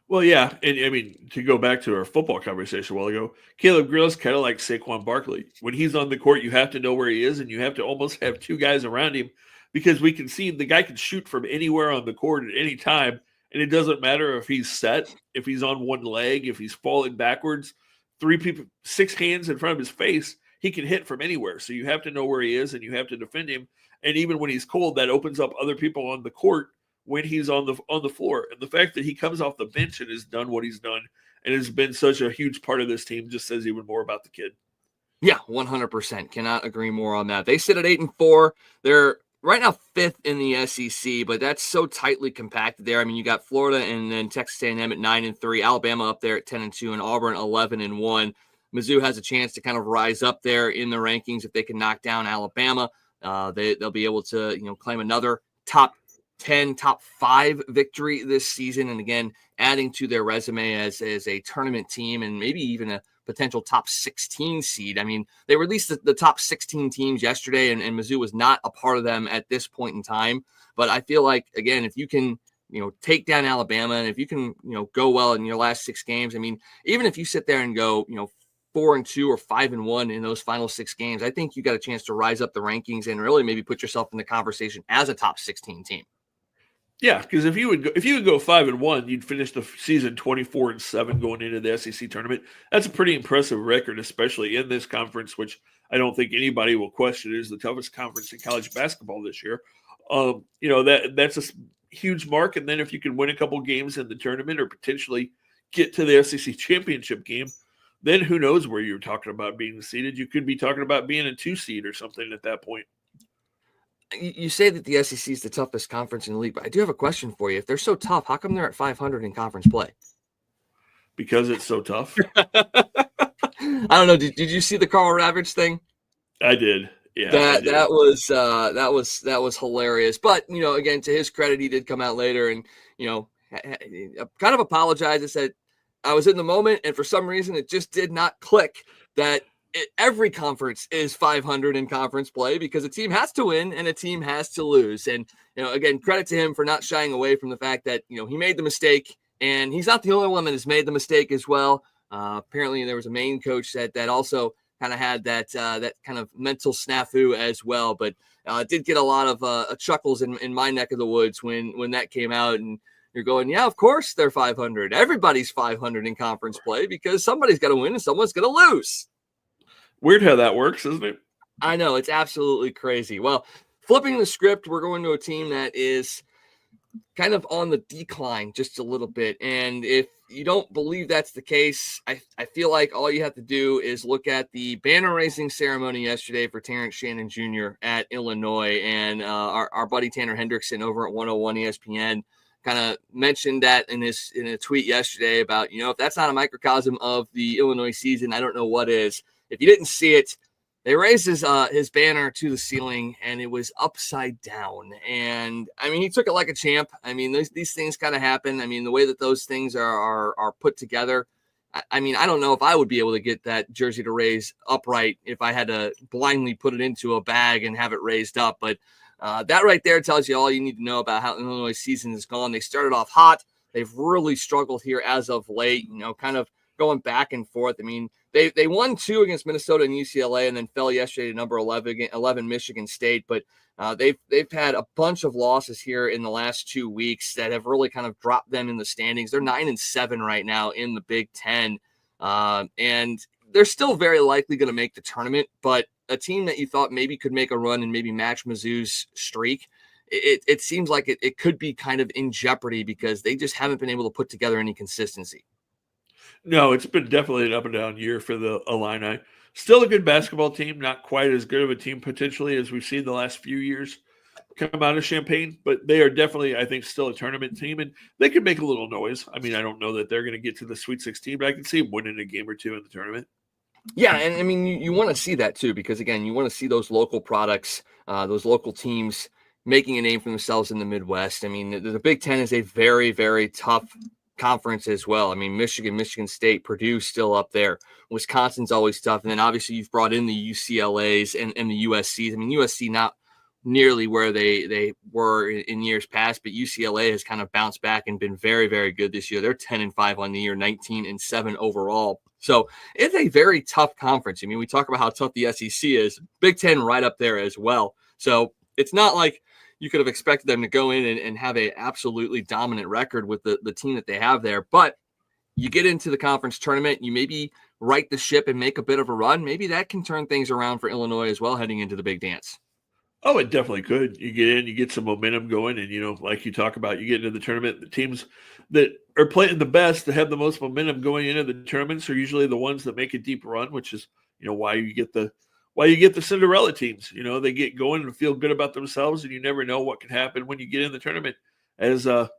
Well, yeah, and I mean, to go back to our football conversation a while ago, Caleb Grill is kind of like Saquon Barkley. When he's on the court, you have to know where he is, and you have to almost have 2 guys around him, because we can see the guy can shoot from anywhere on the court at any time, and it doesn't matter if he's set, if he's on one leg, if he's falling backwards, 3 people, 6 hands in front of his face, he can hit from anywhere. So you have to know where he is, and you have to defend him. And even when he's cold, that opens up other people on the court when he's on the floor. And the fact that he comes off the bench and has done what he's done and has been such a huge part of this team just says even more about the kid. Yeah, 100%. Cannot agree more on that. They sit at 8-4. They're right now 5th in the SEC, but that's so tightly compacted there. I mean, you got Florida and then Texas A&M at 9-3, Alabama up there at 10-2, and Auburn 11-1. Mizzou has a chance to kind of rise up there in the rankings if they can knock down Alabama. They'll be able to claim another top 10, top 5 victory this season, and again adding to their resume as a tournament team and maybe even a potential top 16 seed. I mean, they released the top 16 teams yesterday, and Mizzou was not a part of them at this point in time. But I feel like, again, if you can take down Alabama, and if you can go well in your last 6 games, I mean, even if you sit there and go 4-2 or 5-1 in those final 6 games, I think you got a chance to rise up the rankings and really maybe put yourself in the conversation as a top 16 team. Yeah, because if you would go 5-1, you'd finish the season 24-7 going into the SEC tournament. That's a pretty impressive record, especially in this conference, which I don't think anybody will question is the toughest conference in college basketball this year. That's a huge mark. And then if you can win a couple games in the tournament or potentially get to the SEC championship game, then who knows where you're talking about being seeded. You could be talking about being a 2 seed or something at that point. You say that the SEC is the toughest conference in the league, but I do have a question for you. If they're so tough, how come they're at 500 in conference play? Because it's so tough. I don't know. Did you see the Carl Ravage thing? I did. Yeah. That was hilarious. But again, to his credit, he did come out later and kind of apologize and said, I was in the moment, and for some reason, it just did not click that every conference is 500 in conference play, because a team has to win and a team has to lose. And, again, credit to him for not shying away from the fact that, he made the mistake, and he's not the only one that has made the mistake as well. Apparently there was a main coach that also kind of had that that kind of mental snafu as well. But did get a lot of chuckles in my neck of the woods when that came out, and you're going, yeah, of course they're 500. Everybody's 500 in conference play because somebody's got to win and someone's going to lose. Weird how that works, isn't it? I know, it's absolutely crazy. Well, flipping the script, we're going to a team that is kind of on the decline just a little bit. And if you don't believe that's the case, I feel like all you have to do is look at the banner raising ceremony yesterday for Terrence Shannon Jr. at Illinois. And our buddy Tanner Hendrickson over at 101 ESPN kind of mentioned that in a tweet yesterday about, if that's not a microcosm of the Illinois season, I don't know what is. If you didn't see it, they raised his banner to the ceiling, and it was upside down. And, I mean, he took it like a champ. I mean, these things kind of happen. I mean, the way that those things are put together, I mean, I don't know if I would be able to get that jersey to raise upright if I had to blindly put it into a bag and have it raised up. But that right there tells you all you need to know about how Illinois' season has gone. They started off hot. They've really struggled here as of late, kind of going back and forth. I mean, they won 2 against Minnesota and UCLA and then fell yesterday to number 11 Michigan State. But they've had a bunch of losses here in the last 2 weeks that have really kind of dropped them in the standings. They're 9-7 right now in the Big Ten. And they're still very likely going to make the tournament, but a team that you thought maybe could make a run and maybe match Mizzou's streak, it seems like it could be kind of in jeopardy because they just haven't been able to put together any consistency. No, it's been definitely an up and down year for the Illini. Still a good basketball team, not quite as good of a team potentially as we've seen the last few years come out of Champaign, but they are definitely, I think, still a tournament team, and they can make a little noise. I mean, I don't know that they're going to get to the Sweet 16, but I can see them winning a game or two in the tournament. Yeah, and I mean, you want to see that too, because again, you want to see those local products, those local teams making a name for themselves in the Midwest. I mean, the Big Ten is a very, very tough conference as well. I mean, Michigan State, Purdue still up there. Wisconsin's always tough. And then obviously you've brought in the UCLAs and the USCs. I mean, USC not nearly where they were in years past, but UCLA has kind of bounced back and been very, very good this year. They're 10-5 on the year, 19-7 overall. So it's a very tough conference. I mean, we talk about how tough the SEC is. Big Ten right up there as well. So it's not like you could have expected them to go in and have a absolutely dominant record with the team that they have there. But you get into the conference tournament, you maybe right the ship and make a bit of a run. Maybe that can turn things around for Illinois as well heading into the big dance. Oh, it definitely could. You get in, you get some momentum going, and, like you talk about, you get into the tournament, the teams that are playing the best, that have the most momentum going into the tournaments are usually the ones that make a deep run, which is, why you get the Cinderella teams. They get going and feel good about themselves, and you never know what can happen when you get in the tournament. As our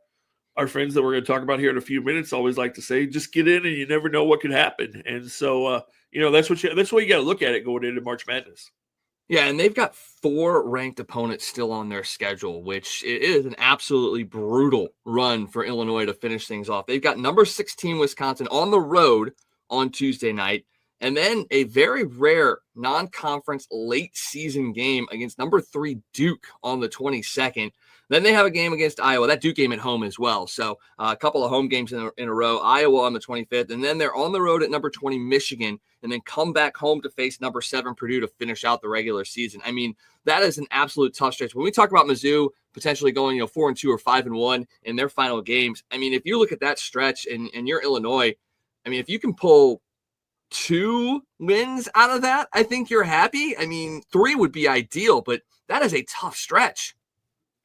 friends that we're going to talk about here in a few minutes always like to say, just get in and you never know what can happen. And so, that's what you got to look at it going into March Madness. Yeah, and they've got 4 ranked opponents still on their schedule, which is an absolutely brutal run for Illinois to finish things off. They've got number 16 Wisconsin on the road on Tuesday night, and then a very rare non-conference late season game against number 3 Duke on the 22nd. Then they have a game against Iowa, that Duke game at home as well. So a couple of home games in a row, Iowa on the 25th, and then they're on the road at number 20 Michigan, and then come back home to face number 7 Purdue to finish out the regular season. I mean, that is an absolute tough stretch. When we talk about Mizzou potentially going 4-2 or 5-1 in their final games, I mean, if you look at that stretch and you're Illinois, I mean, if you can pull 2 wins out of that, I think you're happy. I mean, 3 would be ideal, but that is a tough stretch.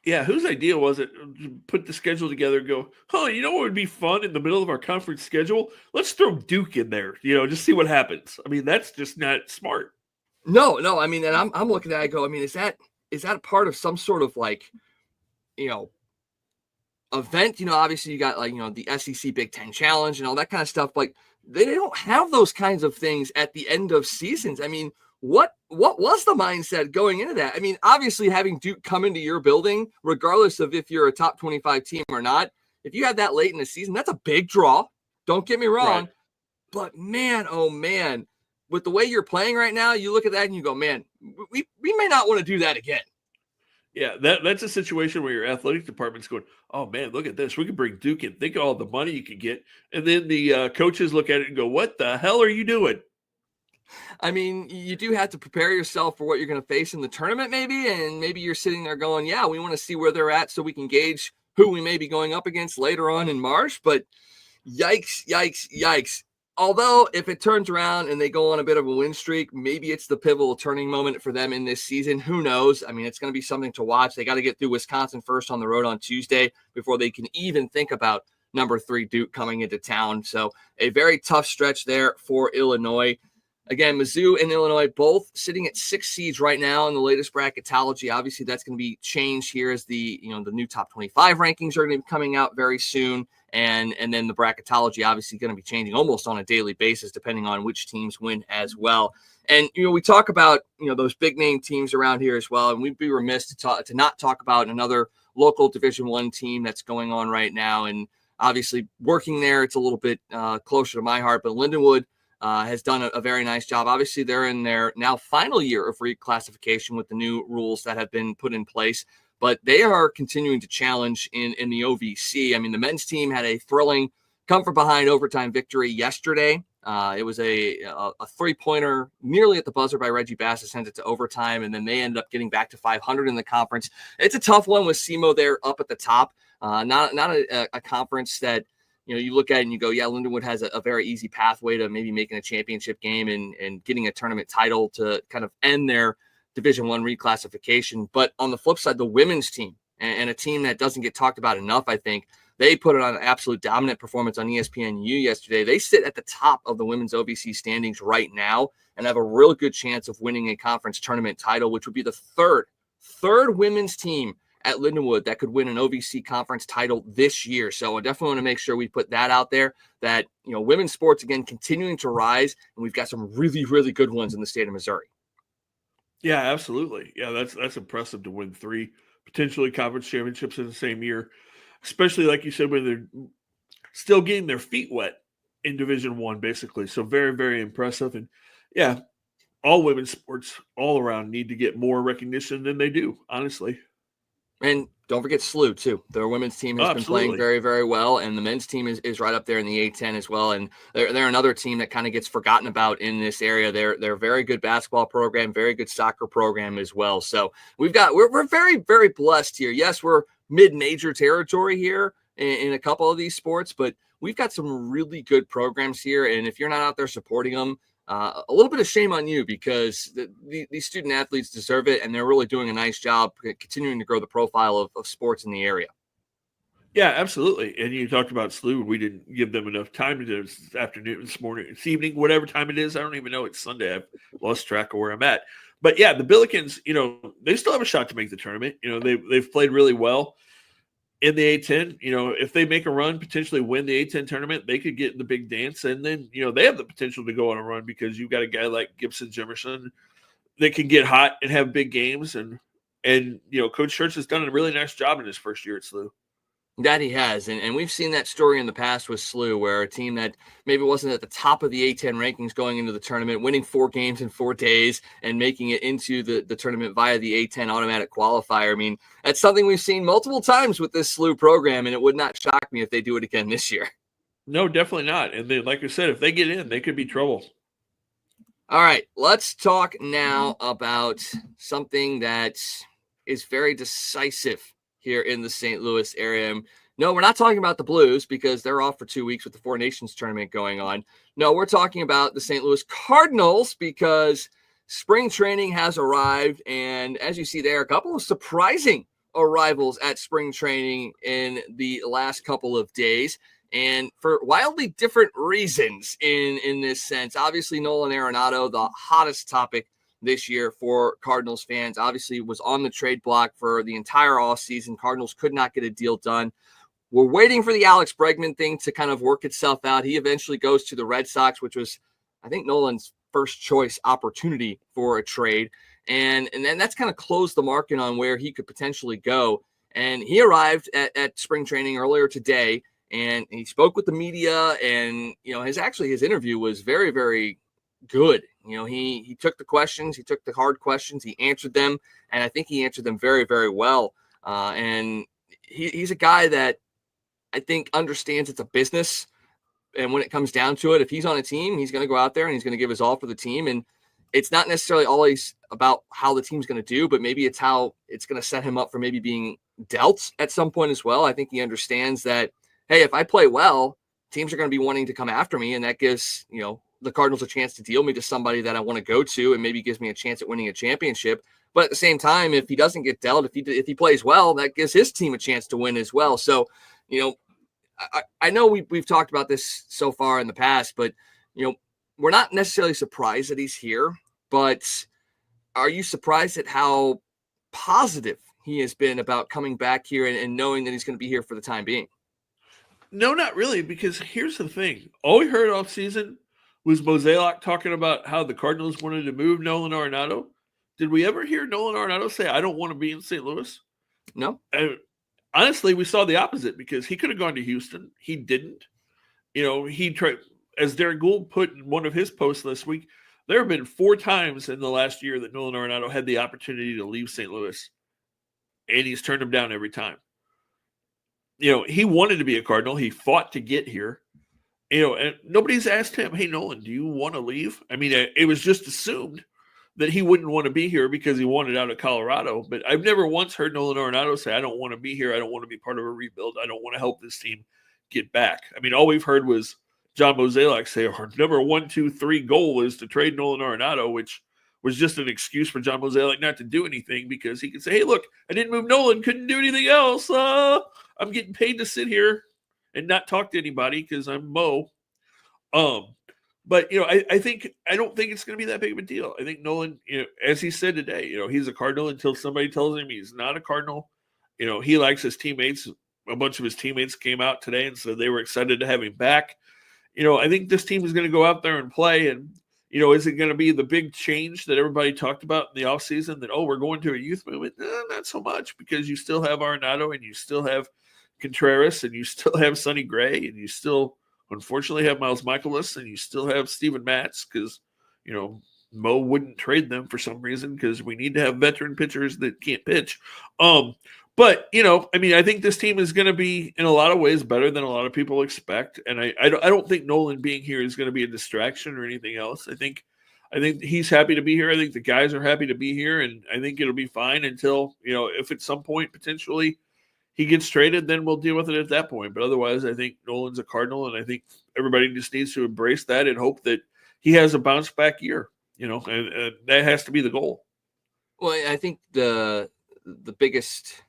Yeah, whose idea was it to put the schedule together and go, what would be fun in the middle of our conference schedule? Let's throw Duke in there, just see what happens. I mean, that's just not smart. No, I mean, and I'm looking at it, I go, I mean, is that part of some sort of event? Obviously you got the SEC Big Ten Challenge and all that kind of stuff, but they don't have those kinds of things at the end of seasons. I mean, what was the mindset going into that? I mean, obviously having Duke come into your building, regardless of if you're a top 25 team or not, if you have that late in the season, that's a big draw. Don't get me wrong. Right. But man, oh man, with the way you're playing right now, you look at that and you go, man, we may not want to do that again. Yeah, that's a situation where your athletic department's going, oh, man, look at this. We could bring Duke in. Think of all the money you could get. And then the coaches look at it and go, what the hell are you doing? I mean, you do have to prepare yourself for what you're going to face in the tournament, maybe. And maybe you're sitting there going, yeah, we want to see where they're at so we can gauge who we may be going up against later on in March. But yikes, yikes, yikes. Although, if it turns around and they go on a bit of a win streak, maybe it's the pivotal turning moment for them in this season. Who knows? I mean, it's going to be something to watch. They got to get through Wisconsin first on the road on Tuesday before they can even think about number 3 Duke coming into town. So a very tough stretch there for Illinois. Again, Mizzou and Illinois both sitting at 6 seeds right now in the latest bracketology. Obviously, that's going to be changed here as the new top 25 rankings are going to be coming out very soon. And then the bracketology obviously going to be changing almost on a daily basis, depending on which teams win as well. And, we talk about, those big name teams around here as well. And we'd be remiss to not talk about another local Division I team that's going on right now. And obviously working there, it's a little bit closer to my heart, but Lindenwood has done a very nice job. Obviously, they're in their now final year of reclassification with the new rules that have been put in place, but they are continuing to challenge in the OVC. I mean, the men's team had a thrilling come-from-behind overtime victory yesterday. It was a three-pointer nearly at the buzzer by Reggie Bass to send it to overtime, and then they ended up getting back to 500 in the conference. It's a tough one with SEMO there up at the top. Not a conference that you look at it and you go, yeah, Lindenwood has a very easy pathway to maybe making a championship game and getting a tournament title to kind of end their Division I reclassification. But on the flip side, the women's team and a team that doesn't get talked about enough, I think, they put it on an absolute dominant performance on ESPNU yesterday. They sit at the top of the women's OVC standings right now and have a real good chance of winning a conference tournament title, which would be the third women's team at Lindenwood that could win an OVC conference title this year. So I definitely want to make sure we put that out there that, women's sports, again, continuing to rise. And we've got some really, really good ones in the state of Missouri. Yeah, absolutely. Yeah, that's impressive to win 3 potentially conference championships in the same year, especially like you said, when they're still getting their feet wet in Division I, basically. So very, very impressive. And yeah, all women's sports all around need to get more recognition than they do, honestly. And don't forget SLU, too. Their women's team has been playing very, very well, and the men's team is right up there in the A10 as well. And they're another team that kind of gets forgotten about in this area. They're a very good basketball program, very good soccer program as well. So we're very, very blessed here. Yes, we're mid-major territory here in a couple of these sports, but we've got some really good programs here. And if you're not out there supporting them, a little bit of shame on you, because these student athletes deserve it, and they're really doing a nice job continuing to grow the profile of sports in the area. Yeah, absolutely. And you talked about SLU. We didn't give them enough time to do it this afternoon, this morning, this evening, whatever time it is. I don't even know. It's Sunday. I've lost track of where I'm at. But yeah, the Billikens, they still have a shot to make the tournament. They've played really well in the A10. If they make a run, potentially win the A10 tournament, they could get in the big dance. And then, they have the potential to go on a run, because you've got a guy like Gibson Jimerson that can get hot and have big games. And Coach Church has done a really nice job in his first year at SLU. That he has. And we've seen that story in the past with SLU, where a team that maybe wasn't at the top of the A10 rankings going into the tournament, winning 4 games in 4 days and making it into the tournament via the A10 automatic qualifier. I mean, that's something we've seen multiple times with this SLU program, and it would not shock me if they do it again this year. No, definitely not. And then, like I said, if they get in, they could be trouble. All right, let's talk now about something that is very decisive here in the St. Louis area. No, we're not talking about the Blues, because they're off for 2 weeks with the Four Nations tournament going on. No, we're talking about the St. Louis Cardinals, because spring training has arrived. And as you see there, a couple of surprising arrivals at spring training in the last couple of days, and for wildly different reasons in this sense. Obviously, Nolan Arenado, the hottest topic this year for Cardinals fans, obviously was on the trade block for the entire offseason. Cardinals could not get a deal done. We're waiting for the Alex Bregman thing to kind of work itself out. He eventually goes to the Red Sox, which was, I think, Nolan's first choice opportunity for a trade. And then that's kind of closed the market on where he could potentially go. And he arrived at spring training earlier today, and he spoke with the media, and, his interview was very, very good. He took the questions, he took the hard questions, he answered them, and I think he answered them very, very well. And he's a guy that I think understands it's a business. And when it comes down to it, if he's on a team, he's going to go out there and he's going to give his all for the team. And it's not necessarily always about how the team's going to do, but maybe it's how it's going to set him up for maybe being dealt at some point as well. I think he understands that, hey, if I play well, teams are going to be wanting to come after me. And that gives, the Cardinals a chance to deal me to somebody that I want to go to, and maybe gives me a chance at winning a championship. But at the same time, if he doesn't get dealt, if he plays well, that gives his team a chance to win as well. So, I know we've talked about this so far in the past, but, we're not necessarily surprised that he's here, but are you surprised at how positive he has been about coming back here and knowing that he's going to be here for the time being? No, not really, because here's the thing. All we heard all season was Mozeliak talking about how the Cardinals wanted to move Nolan Arenado. Did we ever hear Nolan Arenado say, I don't want to be in St. Louis? No. And honestly, we saw the opposite, because he could have gone to Houston. He didn't. He tried, as Derek Gould put in one of his posts this week, there have been 4 times in the last year that Nolan Arenado had the opportunity to leave St. Louis, and he's turned him down every time. He wanted to be a Cardinal. He fought to get here. And nobody's asked him, hey, Nolan, do you want to leave? I mean, it was just assumed that he wouldn't want to be here because he wanted out of Colorado. But I've never once heard Nolan Arenado say, I don't want to be here. I don't want to be part of a rebuild. I don't want to help this team get back. I mean, all we've heard was John Mozeliak say, our number 1, 2, 3 goal is to trade Nolan Arenado, which was just an excuse for John Mozeliak not to do anything, because he could say, hey, look, I didn't move Nolan, couldn't do anything else. I'm getting paid to sit here and not talk to anybody because I'm Mo. But I don't think it's going to be that big of a deal. I think Nolan, as he said today, he's a Cardinal until somebody tells him he's not a Cardinal. He likes his teammates. A bunch of his teammates came out today and said they were excited to have him back. I think this team is going to go out there and play. And, is it going to be the big change that everybody talked about in the offseason that, we're going to a youth movement? Not so much, because you still have Arenado and you still have Contreras and you still have Sonny Gray and you still, unfortunately, have Miles Michaelis and you still have Steven Matz, because, Mo wouldn't trade them for some reason, because we need to have veteran pitchers that can't pitch. But, I think this team is going to be in a lot of ways better than a lot of people expect. And I don't think Nolan being here is going to be a distraction or anything else. I think he's happy to be here. I think the guys are happy to be here. And I think it'll be fine until, if at some point potentially he gets traded, then we'll deal with it at that point. But otherwise, I think Nolan's a Cardinal. And I think everybody just needs to embrace that and hope that he has a bounce back year, and that has to be the goal. Well, I think the biggest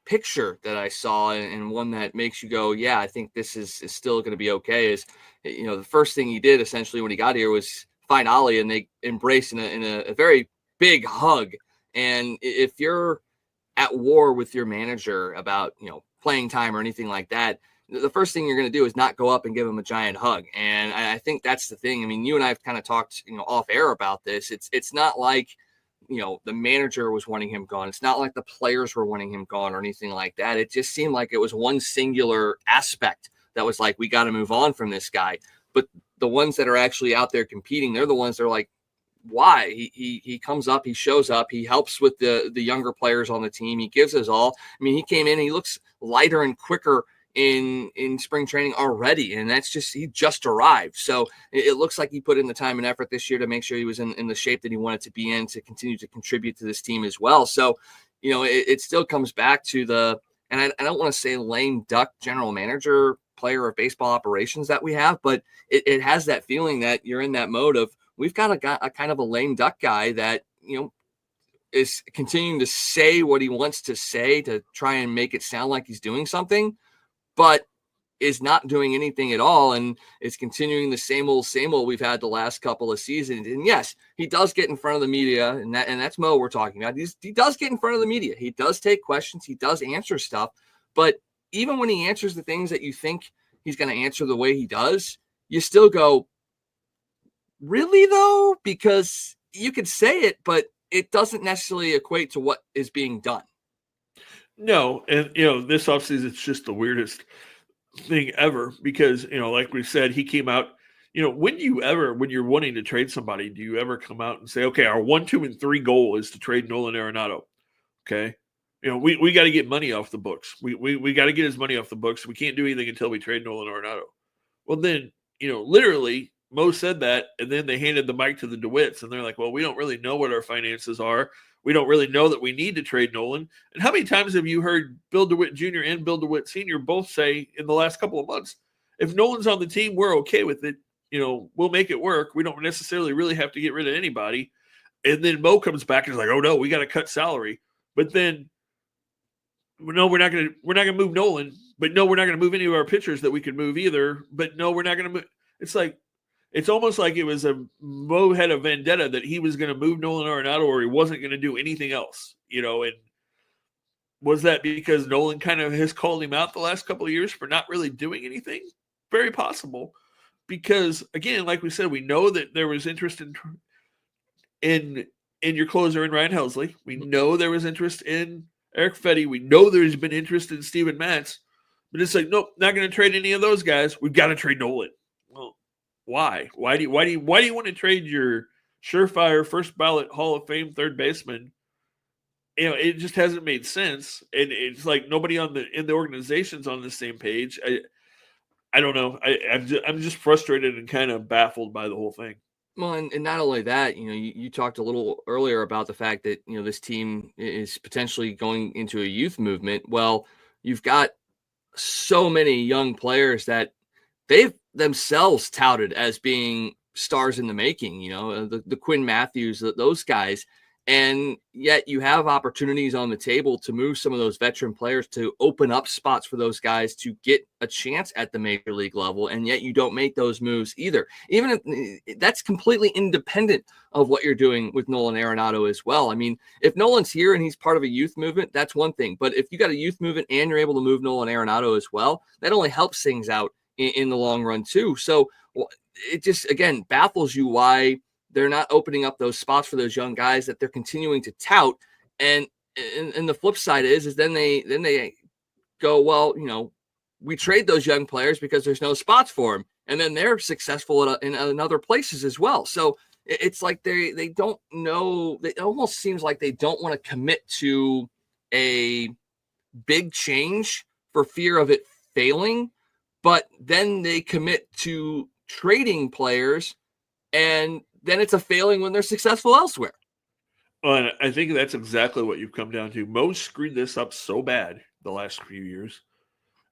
picture that I saw, and one that makes you go, yeah, I think this is still going to be okay, is, the first thing he did essentially when he got here was find Ollie, and they embraced in a very big hug. And if you're at war with your manager about, playing time or anything like that, the first thing you're going to do is not go up and give him a giant hug. And I think that's the thing. I mean, you and I have kind of talked, off air about this. It's not like, the manager was wanting him gone. It's not like the players were wanting him gone or anything like that. It just seemed like it was one singular aspect that was like, we got to move on from this guy. But the ones that are actually out there competing, they're the ones that are like, why? He comes up, he shows up, he helps with the younger players on the team. He gives us all. I mean, he came in, he looks lighter and quicker in spring training already, and he just arrived. So it looks like he put in the time and effort this year to make sure he was in the shape that he wanted to be in to continue to contribute to this team as well. So, it still comes back to and I don't want to say lame duck general manager, player of baseball operations that we have, but it has that feeling that you're in that mode of, we've got a kind of a lame duck guy that, is continuing to say what he wants to say to try and make it sound like he's doing something, but is not doing anything at all, and is continuing the same old we've had the last couple of seasons. And yes, he does get in front of the media, and that's Mo we're talking about. He does get in front of the media. He does take questions. He does answer stuff. But even when he answers the things that you think he's going to answer the way he does, you still go, really though? Because you could say it, but it doesn't necessarily equate to what is being done. No, and this offseason, it's just the weirdest thing ever, because like we said, he came out. When you're wanting to trade somebody, do you ever come out and say, okay, our 1, 2, and 3 goal is to trade Nolan Arenado? Okay, we got to get money off the books. We got to get his money off the books. We can't do anything until we trade Nolan Arenado. Well, then, literally Mo said that, and then they handed the mic to the DeWitts, and they're like, well, we don't really know what our finances are. We don't really know that we need to trade Nolan. And how many times have you heard Bill DeWitt Jr. and Bill DeWitt Sr. both say in the last couple of months, if Nolan's on the team, we're okay with it. We'll make it work. We don't necessarily really have to get rid of anybody. And then Mo comes back and is like, oh no, we got to cut salary. But then, no, we're not going to move Nolan. But no, we're not going to move any of our pitchers that we could move either. But no, we're not going to move. It's almost like it was Mo had a vendetta that he was going to move Nolan Arenado or he wasn't going to do anything else, and was that because Nolan kind of has called him out the last couple of years for not really doing anything? Very possible. Because again, like we said, we know that there was interest in your closer in Ryan Helsley. We know there was interest in Eric Fetty. We know there's been interest in Steven Matz. But it's like, nope, not going to trade any of those guys. We've got to trade Nolan. Well, why? Why do you want to trade your surefire first ballot Hall of Fame third baseman? It just hasn't made sense, and it's like nobody in the organization's on the same page. I don't know. I'm just frustrated and kind of baffled by the whole thing. Well, and not only that, you talked a little earlier about the fact that, this team is potentially going into a youth movement. Well, you've got so many young players that they've themselves touted as being stars in the making, the Quinn Matthews, those guys. And yet you have opportunities on the table to move some of those veteran players to open up spots for those guys to get a chance at the major league level. And yet you don't make those moves either. Even if that's completely independent of what you're doing with Nolan Arenado as well. I mean, if Nolan's here and he's part of a youth movement, that's one thing. But if you got a youth movement and you're able to move Nolan Arenado as well, that only helps things out in the long run too. So it just, again, baffles you why they're not opening up those spots for those young guys that they're continuing to tout. And the flip side is then they go, well, we trade those young players because there's no spots for them. And then they're successful in other places as well. So it's like they don't know. It almost seems like they don't want to commit to a big change for fear of it failing. But then they commit to trading players, and then it's a failing when they're successful elsewhere. And I think that's exactly what you've come down to. Mo screwed this up so bad the last few years.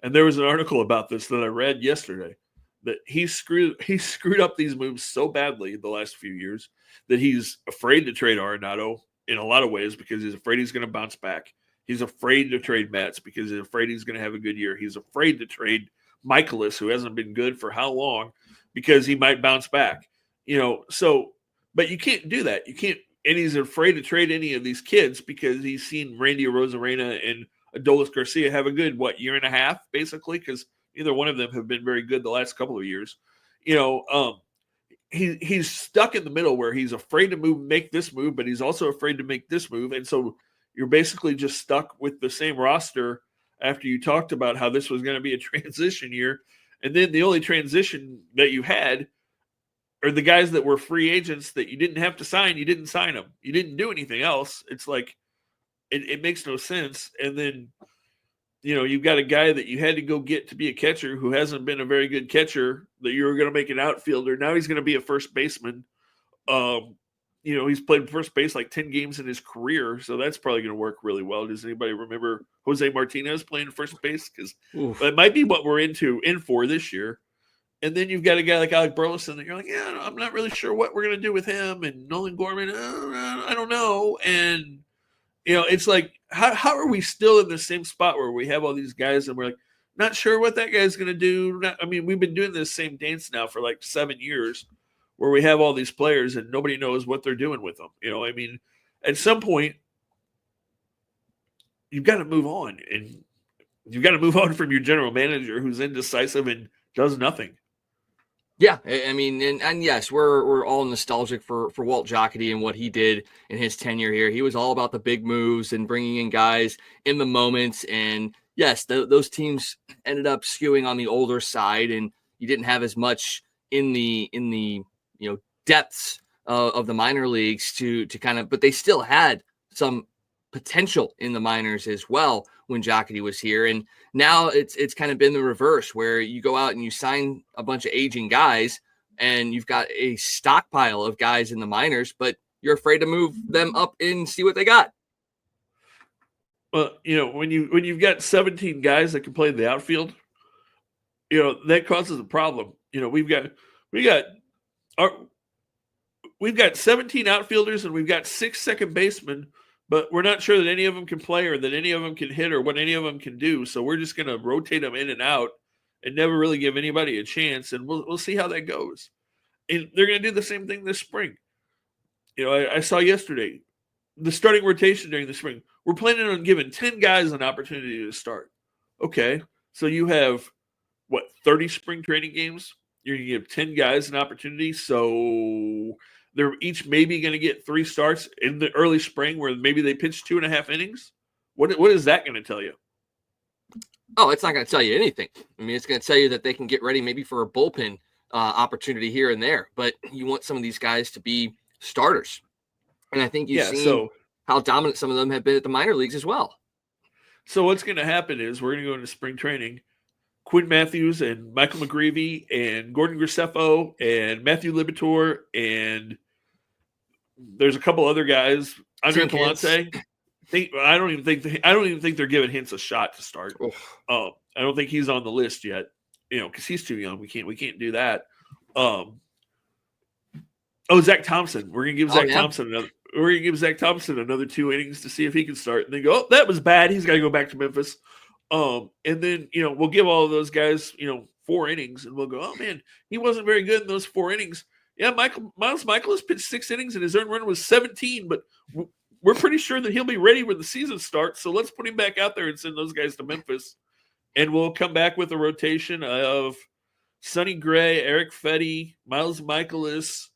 And there was an article about this that I read yesterday, that he screwed up these moves so badly the last few years that he's afraid to trade Arenado in a lot of ways because he's afraid he's going to bounce back. He's afraid to trade Matz because he's afraid he's going to have a good year. He's afraid to trade Michaelis, who hasn't been good for how long, because he might bounce back. But you can't do that. You can't, and he's afraid to trade any of these kids because he's seen Randy Arozarena and Adolis Garcia have a good, year and a half, basically, because neither one of them have been very good the last couple of years. He's stuck in the middle where he's afraid to make this move, but he's also afraid to make this move. And so you're basically just stuck with the same roster after you talked about how this was going to be a transition year. And then the only transition that you had are the guys that were free agents that you didn't have to sign. You didn't sign them. You didn't do anything else. It's like, it makes no sense. And then, you've got a guy that you had to go get to be a catcher who hasn't been a very good catcher, that you were going to make an outfielder. Now he's going to be a first baseman. He's played first base like 10 games in his career. So that's probably going to work really well. Does anybody remember Jose Martinez playing first base? Because that might be what we're in for this year. And then you've got a guy like Alec Burleson that you're like, yeah, I'm not really sure what we're going to do with him. And Nolan Gorman, I don't know. And, it's like, how are we still in the same spot where we have all these guys and we're like, not sure what that guy's going to do. We've been doing this same dance now for like 7 years where we have all these players and nobody knows what they're doing with them. At some point, you've got to move on. And you've got to move on from your general manager who's indecisive and does nothing. Yeah, and yes, we're all nostalgic for Walt Jocketty and what he did in his tenure here. He was all about the big moves and bringing in guys in the moments. And yes, those teams ended up skewing on the older side, and you didn't have as much in the depths of the minor leagues to kind of, but they still had some potential in the minors as well when Jocketty was here. And now it's kind of been the reverse, where you go out and you sign a bunch of aging guys and you've got a stockpile of guys in the minors, but you're afraid to move them up and see what they got. Well, when you've got 17 guys that can play in the outfield, that causes a problem. We've got 17 outfielders and we've got 6 second basemen, but we're not sure that any of them can play or that any of them can hit or what any of them can do. So we're just going to rotate them in and out and never really give anybody a chance. And we'll see how that goes. And they're going to do the same thing this spring. I saw yesterday the starting rotation during the spring. We're planning on giving 10 guys an opportunity to start. Okay. So you have 30 spring training games? You're going to give 10 guys an opportunity. So they're each maybe going to get 3 starts in the early spring where maybe they pitch 2.5 innings. What is that going to tell you? Oh, it's not going to tell you anything. I mean, it's going to tell you that they can get ready maybe for a bullpen opportunity here and there, but you want some of these guys to be starters. And I think you've seen how dominant some of them have been at the minor leagues as well. So what's going to happen is we're going to go into spring training. Quinn Matthews and Michael McGreevy and Gordon Graceffo and Matthew Libator and there's a couple other guys. Andre Palante. I don't even think they're giving Hintz a shot to start. I don't think he's on the list yet. Because he's too young. We can't do that. Zach Thompson. We're gonna give Zach Thompson another 2 innings to see if he can start. And then go, that was bad. He's got to go back to Memphis. And then we'll give all of those guys 4 innings, and we'll go, oh man, he wasn't very good in those 4 innings. Yeah, Miles Michaelis pitched 6 innings and his earned run was 17, but we're pretty sure that he'll be ready when the season starts. So let's put him back out there and send those guys to Memphis. And we'll come back with a rotation of Sonny Gray, Eric Fetty, Miles Michaelis,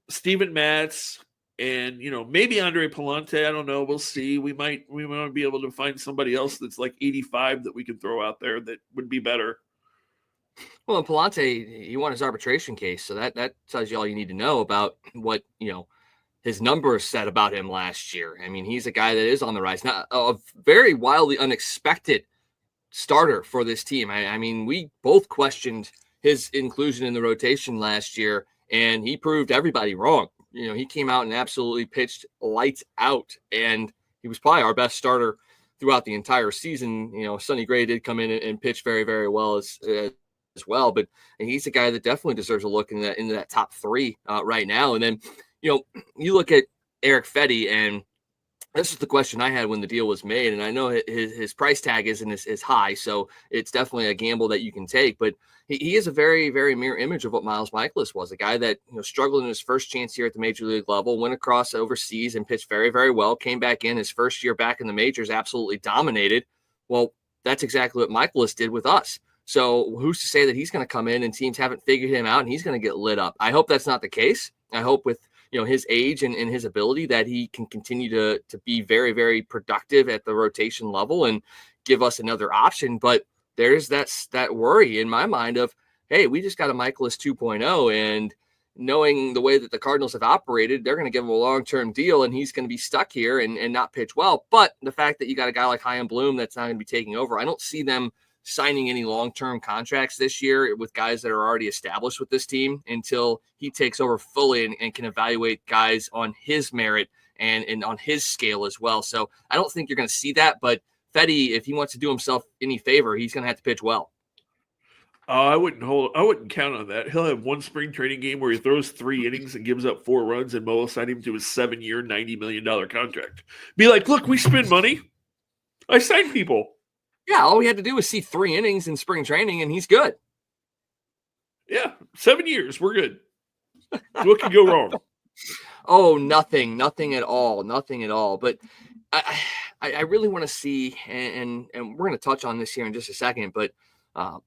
Steven Matz, and maybe Andre Palante. I don't know. We'll see. We might be able to find somebody else that's like 85 that we can throw out there that would be better. Well, and Palante, he won his arbitration case, so that tells you all you need to know about what his numbers said about him last year. I mean, he's a guy that is on the rise. Now, a very wildly unexpected starter for this team. I mean, we both questioned his inclusion in the rotation last year, and he proved everybody wrong. He came out and absolutely pitched lights out, and he was probably our best starter throughout the entire season. Sonny Gray did come in and pitch very, very well as well, but he's a guy that definitely deserves a look into that top 3 right now. And then, you look at Eric Fetty, and this is the question I had when the deal was made, and I know his price tag isn't as high, so it's definitely a gamble that you can take. But he is a very, very mirror image of what Miles Michaelis was, a guy that struggled in his first chance here at the major league level, went across overseas and pitched very, very well, came back in his first year back in the majors, absolutely dominated. Well, that's exactly what Michaelis did with us. So who's to say that he's going to come in and teams haven't figured him out and he's going to get lit up? I hope that's not the case. I hope with his age and his ability that he can continue to be very, very productive at the rotation level and give us another option. But there's that worry in my mind of, hey, we just got a Michaelis 2.0, and knowing the way that the Cardinals have operated, they're going to give him a long-term deal and he's going to be stuck here and not pitch well. But the fact that you got a guy like Chaim Bloom that's not going to be taking over, I don't see them signing any long-term contracts this year with guys that are already established with this team until he takes over fully and can evaluate guys on his merit and on his scale as well. So I don't think you're going to see that, but Fetty, if he wants to do himself any favor, he's going to have to pitch well. I wouldn't count on that. He'll have 1 spring training game where he throws 3 innings and gives up 4 runs, and Mo will sign him to his 7-year, $90 million contract. Be like, look, we spend money. I sign people. Yeah, all we had to do was see 3 innings in spring training, and he's good. Yeah, 7 years. We're good. What could go wrong? Oh, nothing at all. But I really want to see, and we're going to touch on this here in just a second, but I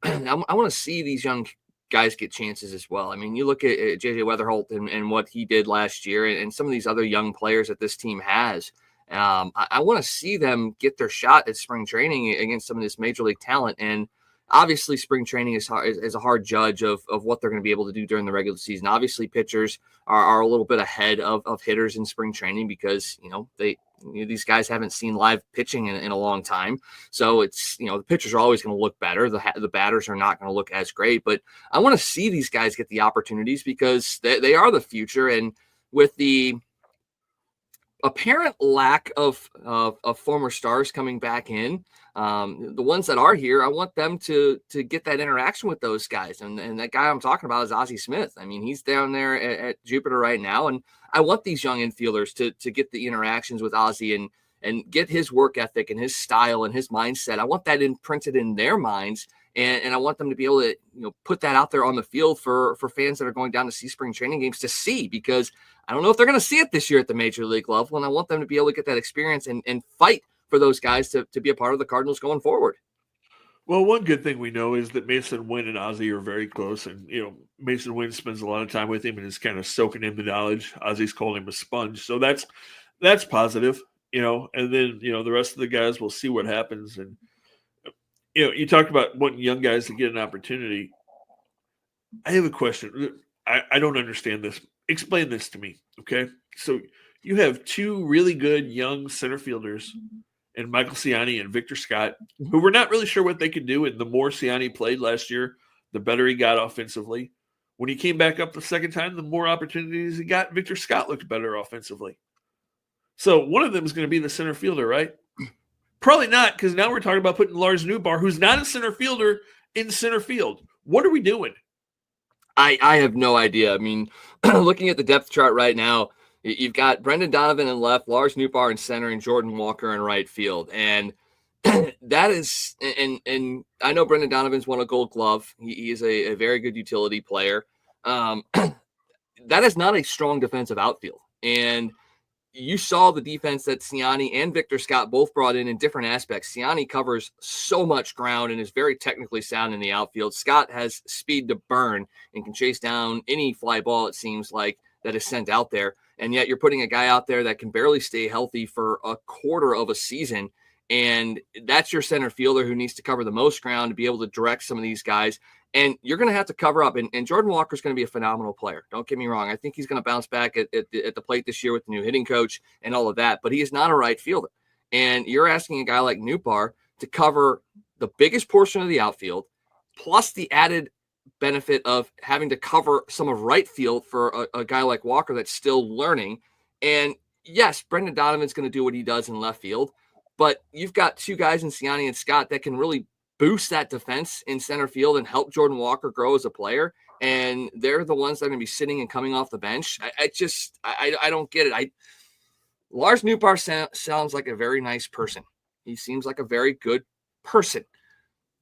want to see these young guys get chances as well. I mean, you look at JJ Weatherholt and what he did last year and some of these other young players that this team has. I want to see them get their shot at spring training against some of this major league talent. And obviously spring training is a hard judge of what they're going to be able to do during the regular season. Obviously, pitchers are a little bit ahead of hitters in spring training because, these guys haven't seen live pitching in a long time. So it's, the pitchers are always going to look better. The batters are not going to look as great, but I want to see these guys get the opportunities because they are the future. And with the apparent lack of former stars coming back in, the ones that are here, I want them to get that interaction with those guys. And that guy I'm talking about is Ozzie Smith. I mean, he's down there at Jupiter right now, and I want these young infielders to get the interactions with Ozzie and get his work ethic and his style and his mindset. I want that imprinted in their minds, and I want them to be able to put that out there on the field for fans that are going down to see spring training games to see, because I don't know if they're going to see it this year at the major league level, and I want them to be able to get that experience and fight for those guys to be a part of the Cardinals going forward. Well, one good thing we know is that Mason Wynn and Ozzie are very close, and Mason Wynn spends a lot of time with him and is kind of soaking in the knowledge. Ozzie's calling him a sponge, so that's positive, And then the rest of the guys, will see what happens. And you talked about wanting young guys to get an opportunity. I have a question. I don't understand this. Explain this to me, okay? So you have two really good young center fielders, and Michael Ciani and Victor Scott, who we're not really sure what they could do. And the more Ciani played last year, the better he got offensively. When he came back up the second time, the more opportunities he got. Victor Scott looked better offensively. So one of them is going to be the center fielder, right? Probably not, because now we're talking about putting Lars Newbar, who's not a center fielder, in center field. What are we doing? I have no idea. I mean, looking at the depth chart right now, you've got Brendan Donovan in left, Lars Newbar in center, and Jordan Walker in right field. And that is, and I know Brendan Donovan's won a Gold Glove. He is a very good utility player. That is not a strong defensive outfield. And you saw the defense that Ciani and Victor Scott both brought in different aspects. Ciani covers so much ground and is very technically sound in the outfield. Scott has speed to burn and can chase down any fly ball, it seems like, that is sent out there. And yet you're putting a guy out there that can barely stay healthy for a quarter of a season. And that's your center fielder who needs to cover the most ground to be able to direct some of these guys. And you're going to have to cover up. And Jordan Walker is going to be a phenomenal player. Don't get me wrong. I think he's going to bounce back at the plate this year with the new hitting coach and all of that. But he is not a right fielder. And you're asking a guy like Newbar to cover the biggest portion of the outfield, plus the added benefit of having to cover some of right field for a guy like Walker that's still learning. And yes, Brendan Donovan's going to do what he does in left field. But you've got two guys in Ciani and Scott that can really boost that defense in center field and help Jordan Walker grow as a player. And they're the ones that are going to be sitting and coming off the bench. I don't get it. Lars Newbar sounds like a very nice person. He seems like a very good person.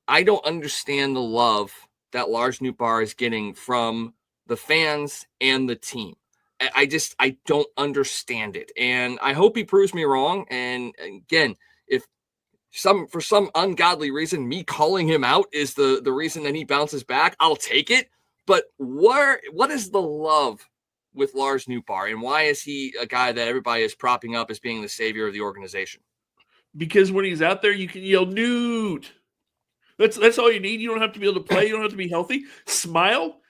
I don't understand the love that Lars Newbar is getting from the fans and the team. I don't understand it. And I hope he proves me wrong. And again, if for some ungodly reason, me calling him out is the reason that he bounces back, I'll take it. But what is the love with Lars Newbar, and why is he a guy that everybody is propping up as being the savior of the organization? Because when he's out there, you can yell "Newt." That's all you need. You don't have to be able to play. You don't have to be healthy. Smile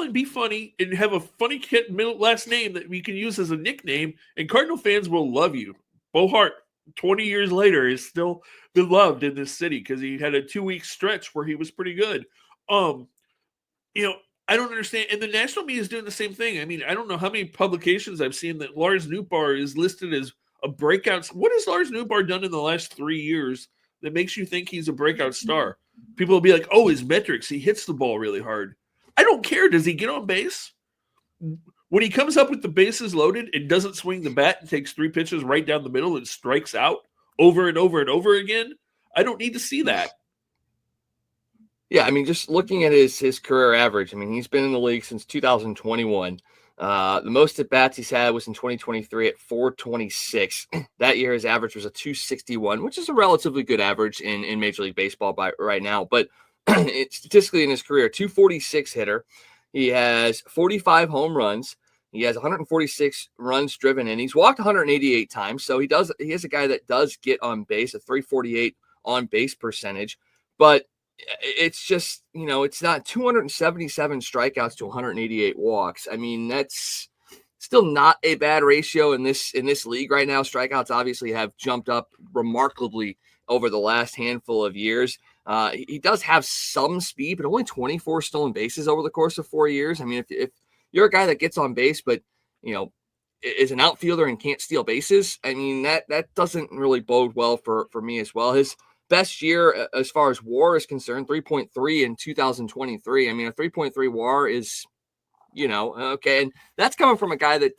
and be funny, and have a funny last name that we can use as a nickname, and Cardinal fans will love you. Bo Hart, 20 years later, is still beloved in this city because he had a 2-week stretch where he was pretty good. I don't understand. And the national media is doing the same thing. I mean, I don't know how many publications I've seen that Lars Newbar is listed as a breakout. What has Lars Newbar done in the last 3 years that makes you think he's a breakout star? People will be like, oh, his metrics, he hits the ball really hard. I don't care. Does he get on base? When he comes up with the bases loaded and doesn't swing the bat and takes 3 pitches right down the middle and strikes out over and over and over again, I don't need to see that. Yeah, I mean, just looking at his career average, I mean, he's been in the league since 2021. The most at-bats he's had was in 2023 at 426. That year, his average was a 261, which is a relatively good average in Major League Baseball right now. But it's statistically in his career, 246 hitter. He has 45 home runs. He has 146 runs driven in. He's walked 188 times. So he is a guy that does get on base, a 348 on base percentage. But it's just, it's not 277 strikeouts to 188 walks. I mean, that's still not a bad ratio in this league right now. Strikeouts obviously have jumped up remarkably over the last handful of years. He does have some speed, but only 24 stolen bases over the course of 4 years. I mean, if you're a guy that gets on base, but is an outfielder and can't steal bases, I mean, that doesn't really bode well for me as well. His best year as far as WAR is concerned, 3.3 in 2023. I mean, a 3.3 WAR is, okay. And that's coming from a guy that,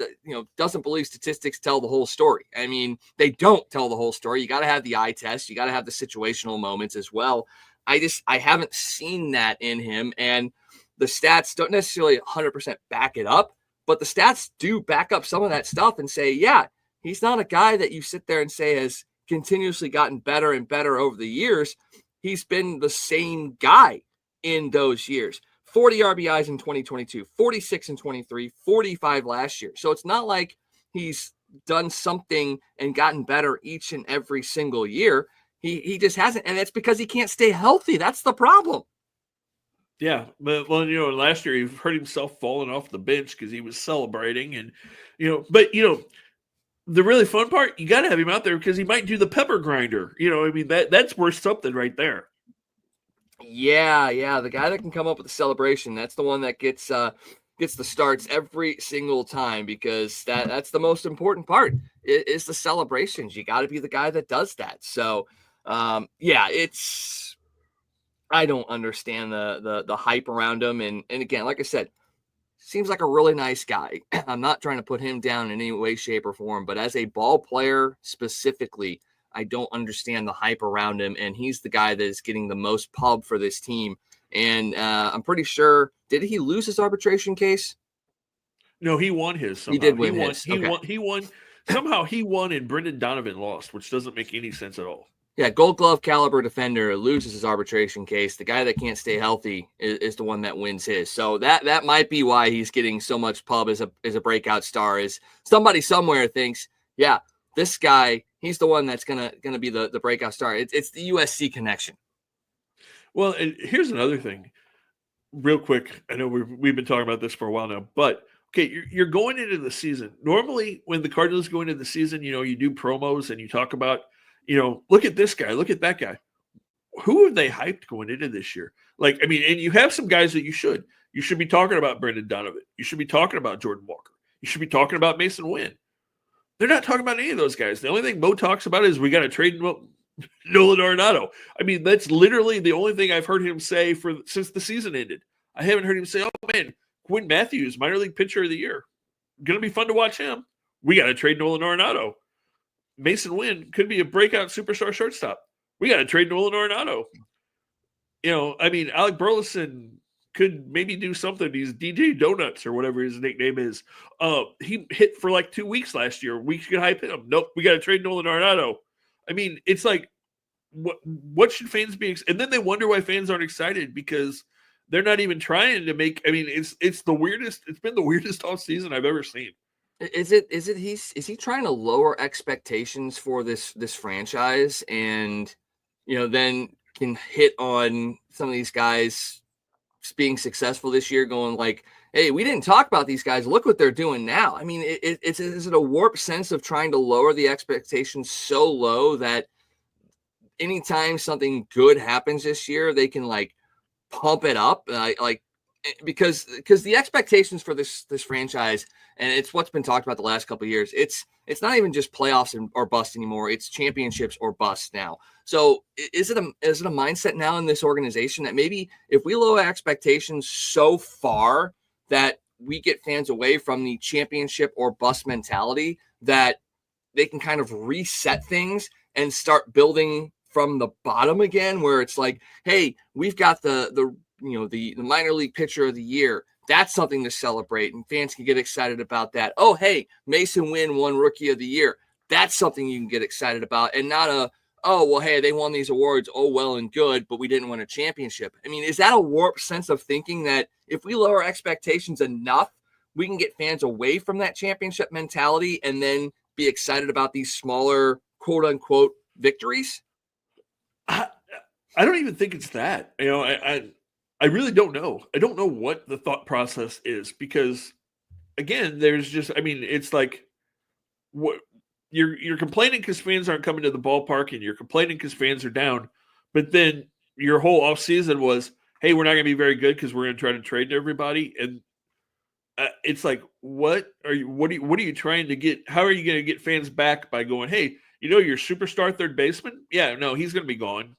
doesn't believe statistics tell the whole story. I mean, they don't tell the whole story. You got to have the eye test. You got to have the situational moments as well. I haven't seen that in him. And the stats don't necessarily 100% back it up, but the stats do back up some of that stuff and say, yeah, he's not a guy that you sit there and say has continuously gotten better and better over the years. He's been the same guy in those years. 40 RBIs in 2022, 46 in 23, 45 last year. So it's not like he's done something and gotten better each and every single year. He just hasn't, and it's because he can't stay healthy. That's the problem. Yeah, but last year he hurt himself falling off the bench because he was celebrating, and the really fun part, you got to have him out there because he might do the pepper grinder. I mean, that's worth something right there. Yeah. The guy that can come up with a celebration, that's the one that gets the starts every single time, because that's the most important part is the celebrations. You got to be the guy that does that. So, I don't understand the hype around him. And again, like I said, seems like a really nice guy. I'm not trying to put him down in any way, shape, or form, but as a ball player specifically, I don't understand the hype around him. And he's the guy that is getting the most pub for this team. And I'm pretty sure, did he lose his arbitration case? No, he won his. Somehow. He did win his. He won. Somehow he won and Brendan Donovan lost, which doesn't make any sense at all. Yeah, Gold Glove caliber defender loses his arbitration case. The guy that can't stay healthy is the one that wins his. So that might be why he's getting so much pub as a breakout star. Is somebody somewhere thinks, yeah, this guy, he's the one that's gonna be the breakout star. It's the USC connection. Well, and here's another thing, real quick. I know we've been talking about this for a while now, but okay, you're going into the season. Normally, when the Cardinals go into the season, you do promos and you talk about, look at this guy, look at that guy. Who have they hyped going into this year? Like, I mean, and you have some guys that you should be talking about Brendan Donovan. You should be talking about Jordan Walker. You should be talking about Mason Wynn. They're not talking about any of those guys. The only thing Mo talks about is we got to trade Nolan Arenado. I mean, that's literally the only thing I've heard him say since the season ended. I haven't heard him say, oh, man, Quinn Matthews, minor league pitcher of the year. Going to be fun to watch him. We got to trade Nolan Arenado. Mason Wynn could be a breakout superstar shortstop. We got to trade Nolan Arenado. I mean, Alec Burleson could maybe do something. He's DJ Donuts or whatever his nickname is. He hit for like 2 weeks last year. We could hype him. Nope, we got to trade Nolan Arenado. I mean, it's like, what should fans be? And then they wonder why fans aren't excited because they're not even trying to make. I mean, it's the weirdest. It's been the weirdest offseason I've ever seen. Is he trying to lower expectations for this franchise and then can hit on some of these guys being successful this year, going like, hey, we didn't talk about these guys, look what they're doing now. I mean, is it a warped sense of trying to lower the expectations so low that anytime something good happens this year, they can like pump it up, because the expectations for this franchise, and it's what's been talked about the last couple of years, it's not even just playoffs or bust anymore. It's championships or bust now. So is it a mindset now in this organization that maybe if we lower expectations so far that we get fans away from the championship or bust mentality, that they can kind of reset things and start building from the bottom again, where it's like, hey, we've got the minor league pitcher of the year. That's something to celebrate, and fans can get excited about that. Oh, hey, Mason Wynn won Rookie of the Year. That's something you can get excited about, and not hey, they won these awards. Oh, well and good, but we didn't win a championship. I mean, is that a warped sense of thinking that if we lower expectations enough, we can get fans away from that championship mentality and then be excited about these smaller, quote unquote, victories? I don't even think it's that. I really don't know. I don't know what the thought process is because, again, there's just. I mean, it's like what you're complaining because fans aren't coming to the ballpark, and you're complaining because fans are down, but then your whole offseason was, hey, we're not going to be very good because we're going to try to trade to everybody, and it's like, what are you? What are you trying to get? How are you going to get fans back by going, hey, your superstar third baseman? Yeah, no, he's going to be gone.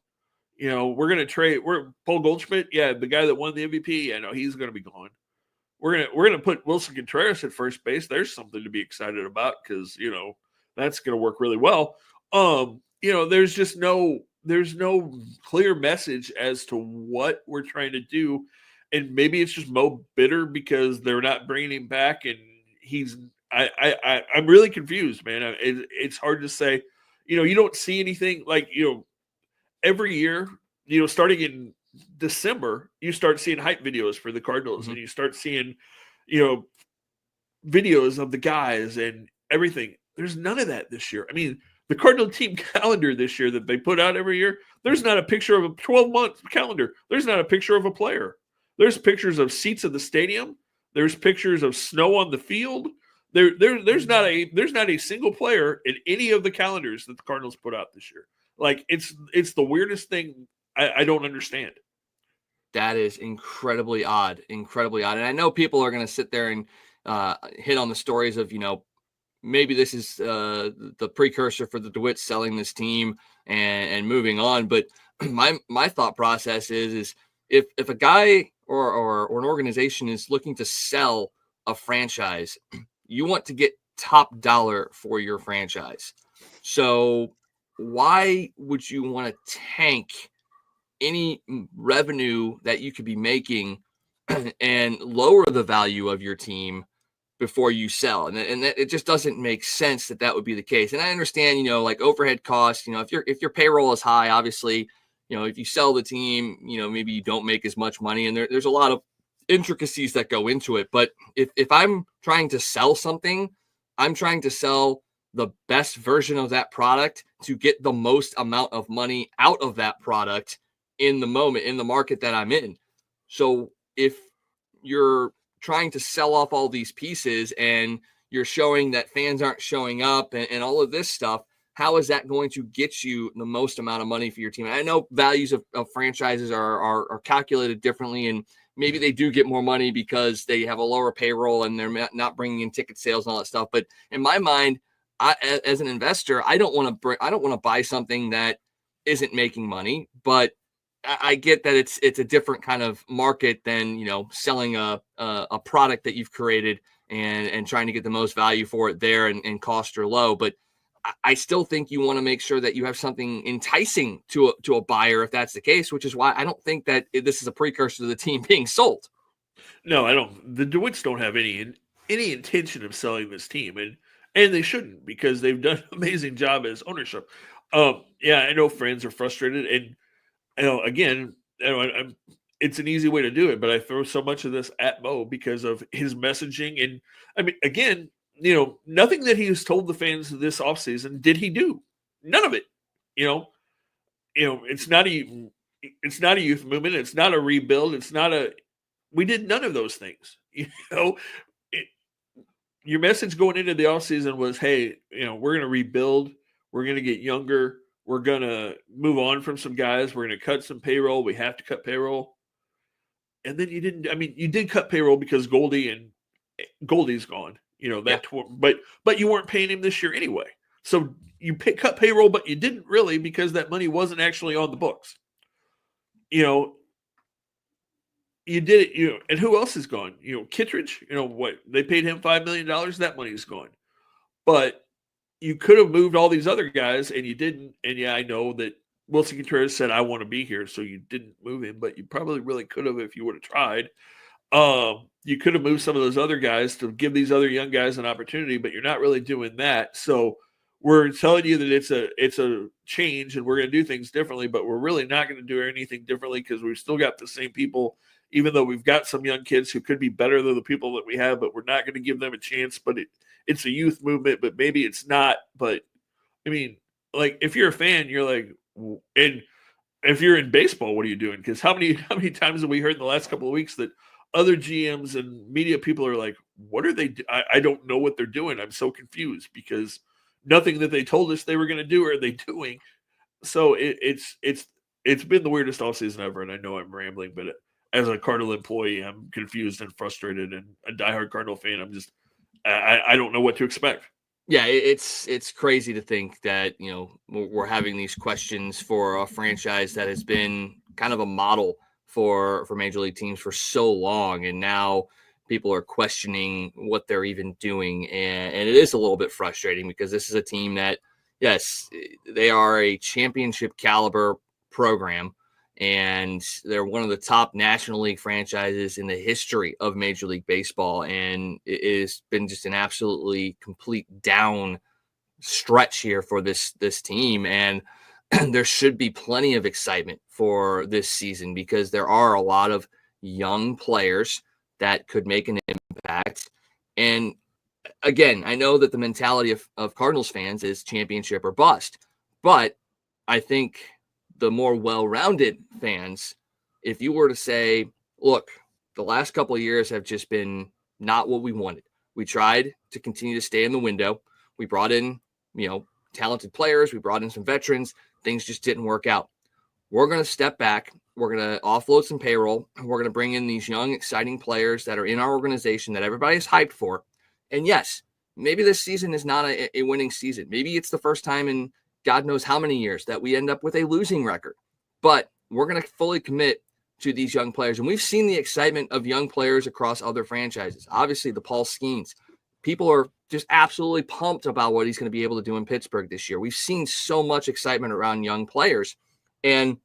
We're going to trade. We're Paul Goldschmidt. Yeah, the guy that won the MVP. Yeah, no, he's going to be gone. We're gonna put Wilson Contreras at first base. There's something to be excited about because that's going to work really well. There's no clear message as to what we're trying to do, and maybe it's just Mo bitter because they're not bringing him back, and he's. I'm really confused, man. It's hard to say. You don't see anything like every year. Starting in December, you start seeing hype videos for the Cardinals, Mm-hmm. and you start seeing, videos of the guys and everything. There's none of that this year. I mean, the Cardinal team calendar this year that they put out every year, there's not a picture of a 12-month calendar. There's not a picture of a player. There's pictures of seats of the stadium. There's pictures of snow on the field. There's not a single player in any of the calendars that the Cardinals put out this year. Like it's the weirdest thing. I don't understand. That is incredibly odd. And I know people are going to sit there and hit on the stories of, maybe this is the precursor for the DeWitt selling this team and moving on. But my thought process is if a guy or an organization is looking to sell a franchise, you want to get top dollar for your franchise. So why would you want to tank any revenue that you could be making and lower the value of your team before you sell? And it just doesn't make sense that would be the case. And I understand, like overhead costs, if your payroll is high, obviously, if you sell the team, maybe you don't make as much money, and there's a lot of intricacies that go into it. But if I'm trying to sell something, I'm trying to sell the best version of that product to get the most amount of money out of that product in the moment, in the market that I'm in. So if you're trying to sell off all these pieces and you're showing that fans aren't showing up and all of this stuff, how is that going to get you the most amount of money for your team? And I know values of franchises are calculated differently, and maybe they do get more money because they have a lower payroll and they're not bringing in ticket sales and all that stuff. But in my mind, as an investor, I don't want to buy something that isn't making money. But I get that it's a different kind of market than selling a product that you've created and trying to get the most value for it there and costs are low. But I still think you want to make sure that you have something enticing to a buyer if that's the case, which is why I don't think that this is a precursor to the team being sold. No, I don't. The DeWitts don't have any intention of selling this team, and they shouldn't because they've done an amazing job as ownership. Yeah, I know fans are frustrated, and again, it's an easy way to do it, but I throw so much of this at Mo because of his messaging. And I mean, again, nothing that he has told the fans this offseason did he do. None of it. It's not a youth movement. It's not a rebuild. We did none of those things. Your message going into the offseason was, hey, we're going to rebuild. We're going to get younger. We're going to move on from some guys. We're going to cut some payroll. We have to cut payroll. And then you didn't. I mean, you did cut payroll because Goldie's gone. But you weren't paying him this year anyway. So you cut payroll, but you didn't really because that money wasn't actually on the books. You did it. And who else is gone? Kittredge. What they paid him $5 million. That money's gone. But you could have moved all these other guys, and you didn't. And yeah, I know that Wilson Contreras said, I want to be here, so you didn't move him, but you probably really could have if you would have tried. You could have moved some of those other guys to give these other young guys an opportunity, but you're not really doing that. So we're telling you that it's a change and we're going to do things differently, but we're really not going to do anything differently because we've still got the same people, even though we've got some young kids who could be better than the people that we have, but we're not going to give them a chance. But it's a youth movement, but maybe it's not. But I mean, like if you're a fan, you're like, and if you're in baseball, what are you doing? Because how many times have we heard in the last couple of weeks that other GMs and media people are like, what are they I don't know what they're doing. I'm so confused because nothing that they told us they were going to do are they doing. So it's been the weirdest offseason ever, and I know I'm rambling, but as a Cardinal employee, I'm confused and frustrated, and a diehard Cardinal fan, I'm just I don't know what to expect. Yeah, it's crazy to think that, you know, we're having these questions for a franchise that has been kind of a model for major league teams for so long, and now people are questioning what they're even doing, and it is a little bit frustrating because this is a team that, yes, they are a championship caliber program, and they're one of the top National League franchises in the history of Major League Baseball, and it has been just an absolutely complete down stretch here for this team, and there should be plenty of excitement for this season because there are a lot of young players that could make an impact. And again, I know that the mentality of Cardinals fans is championship or bust, but I think the more well-rounded fans, if you were to say, look, the last couple of years have just been not what we wanted. We tried to continue to stay in the window. We brought in, you know, talented players. We brought in some veterans. Things just didn't work out. We're going to step back. We're going to offload some payroll. We're going to bring in these young, exciting players that are in our organization that everybody's hyped for. And yes, maybe this season is not a winning season. Maybe it's the first time in God knows how many years that we end up with a losing record. But we're going to fully commit to these young players. And we've seen the excitement of young players across other franchises. Obviously, the Paul Skeens. People are just absolutely pumped about what he's going to be able to do in Pittsburgh this year. We've seen so much excitement around young players. And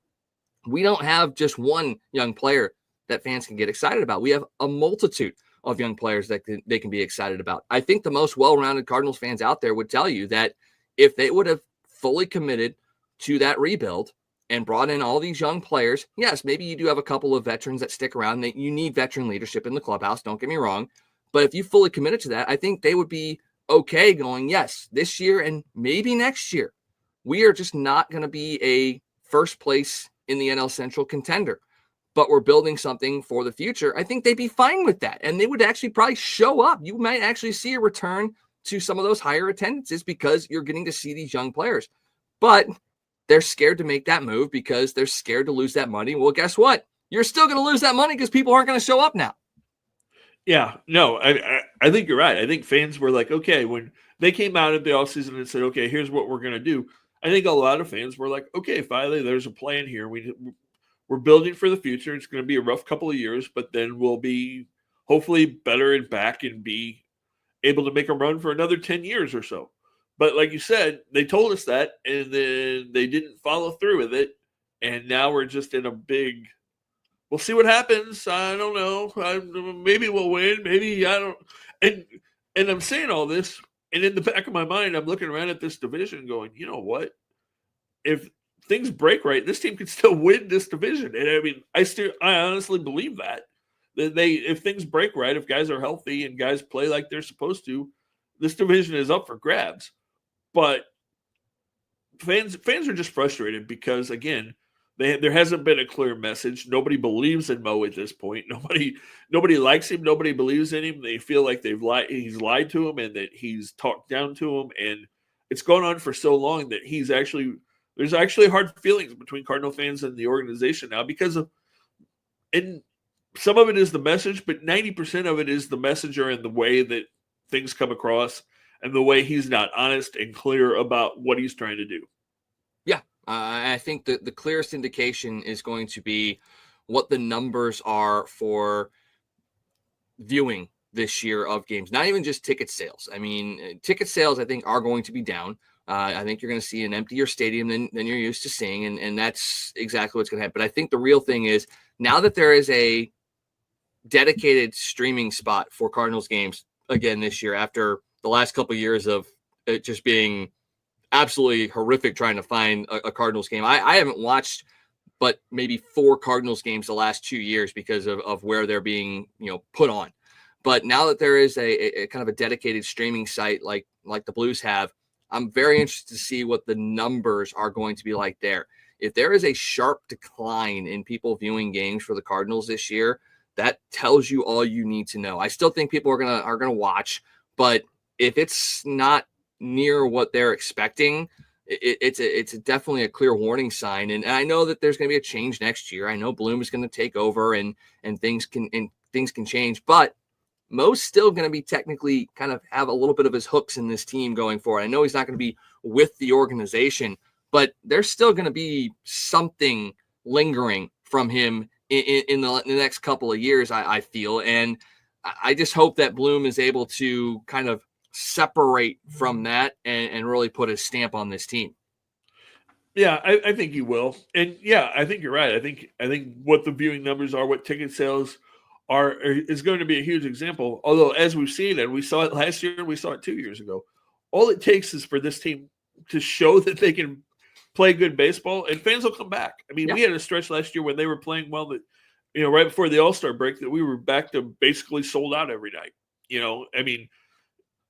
we don't have just one young player that fans can get excited about. We have a multitude of young players that they can be excited about. I think the most well-rounded Cardinals fans out there would tell you that if they would have fully committed to that rebuild and brought in all these young players, yes, maybe you do have a couple of veterans that stick around. That you need veteran leadership in the clubhouse, don't get me wrong. But if you fully committed to that, I think they would be okay going, yes, this year and maybe next year, we are just not going to be a first place in the NL Central contender, but we're building something for the future. I think they'd be fine with that. And they would actually probably show up. You might actually see a return to some of those higher attendances because you're getting to see these young players. But they're scared to make that move because they're scared to lose that money. Well, guess what? You're still going to lose that money because people aren't going to show up now. Yeah, no, I think you're right. I think fans were like, okay, when they came out at the offseason and said, okay, here's what we're going to do. I think a lot of fans were like, okay, finally, there's a plan here. We're building for the future. It's going to be a rough couple of years, but then we'll be hopefully better and back and be able to make a run for another 10 years or so. But like you said, they told us that, and then they didn't follow through with it. And now we're just in a big, we'll see what happens. I don't know. Maybe we'll win. Maybe I don't. And I'm saying all this, and in the back of my mind, I'm looking around at this division going, you know what? If things break right, this team could still win this division. And I mean, I honestly believe that if things break right, if guys are healthy and guys play like they're supposed to, this division is up for grabs. But fans are just frustrated because, again, there hasn't been a clear message. Nobody believes in Mo at this point. Nobody likes him. Nobody believes in him. They feel like he's lied to them and that he's talked down to them. And it's gone on for so long that there's actually hard feelings between Cardinal fans and the organization now because of, and some of it is the message, but 90% of it is the messenger and the way that things come across and the way he's not honest and clear about what he's trying to do. Yeah, I think that the clearest indication is going to be what the numbers are for viewing this year of games, not even just ticket sales. I mean, ticket sales, I think, are going to be down. I think you're going to see an emptier stadium than you're used to seeing, and that's exactly what's going to happen. But I think the real thing is now that there is a dedicated streaming spot for Cardinals games again this year after the last couple of years of it just being absolutely horrific trying to find a Cardinals game. I haven't watched but maybe 4 Cardinals games the last 2 years because of where they're being, put on. But now that there is a kind of a dedicated streaming site like the Blues have, I'm very interested to see what the numbers are going to be like there. if there is a sharp decline in people viewing games for the Cardinals this year, that tells you all you need to know. I still think people are gonna watch, but if it's not near what they're expecting, it's definitely a clear warning sign. And I know that there's going to be a change next year. I know Bloom is going to take over and things can change, but Mo's still going to be technically kind of have a little bit of his hooks in this team going forward. I know he's not going to be with the organization, but there's still going to be something lingering from him in the next couple of years, I feel. And I just hope that Bloom is able to kind of separate from that and really put a stamp on this team. Yeah, I think he will. And yeah, I think you're right. I think what the viewing numbers are, what ticket sales are is going to be a huge example. Although, as we've seen, and we saw it last year and we saw it 2 years ago, all it takes is for this team to show that they can play good baseball and fans will come back. I mean, we had a stretch last year when they were playing well that, right before the All-Star break, that we were back to basically sold out every night. I mean,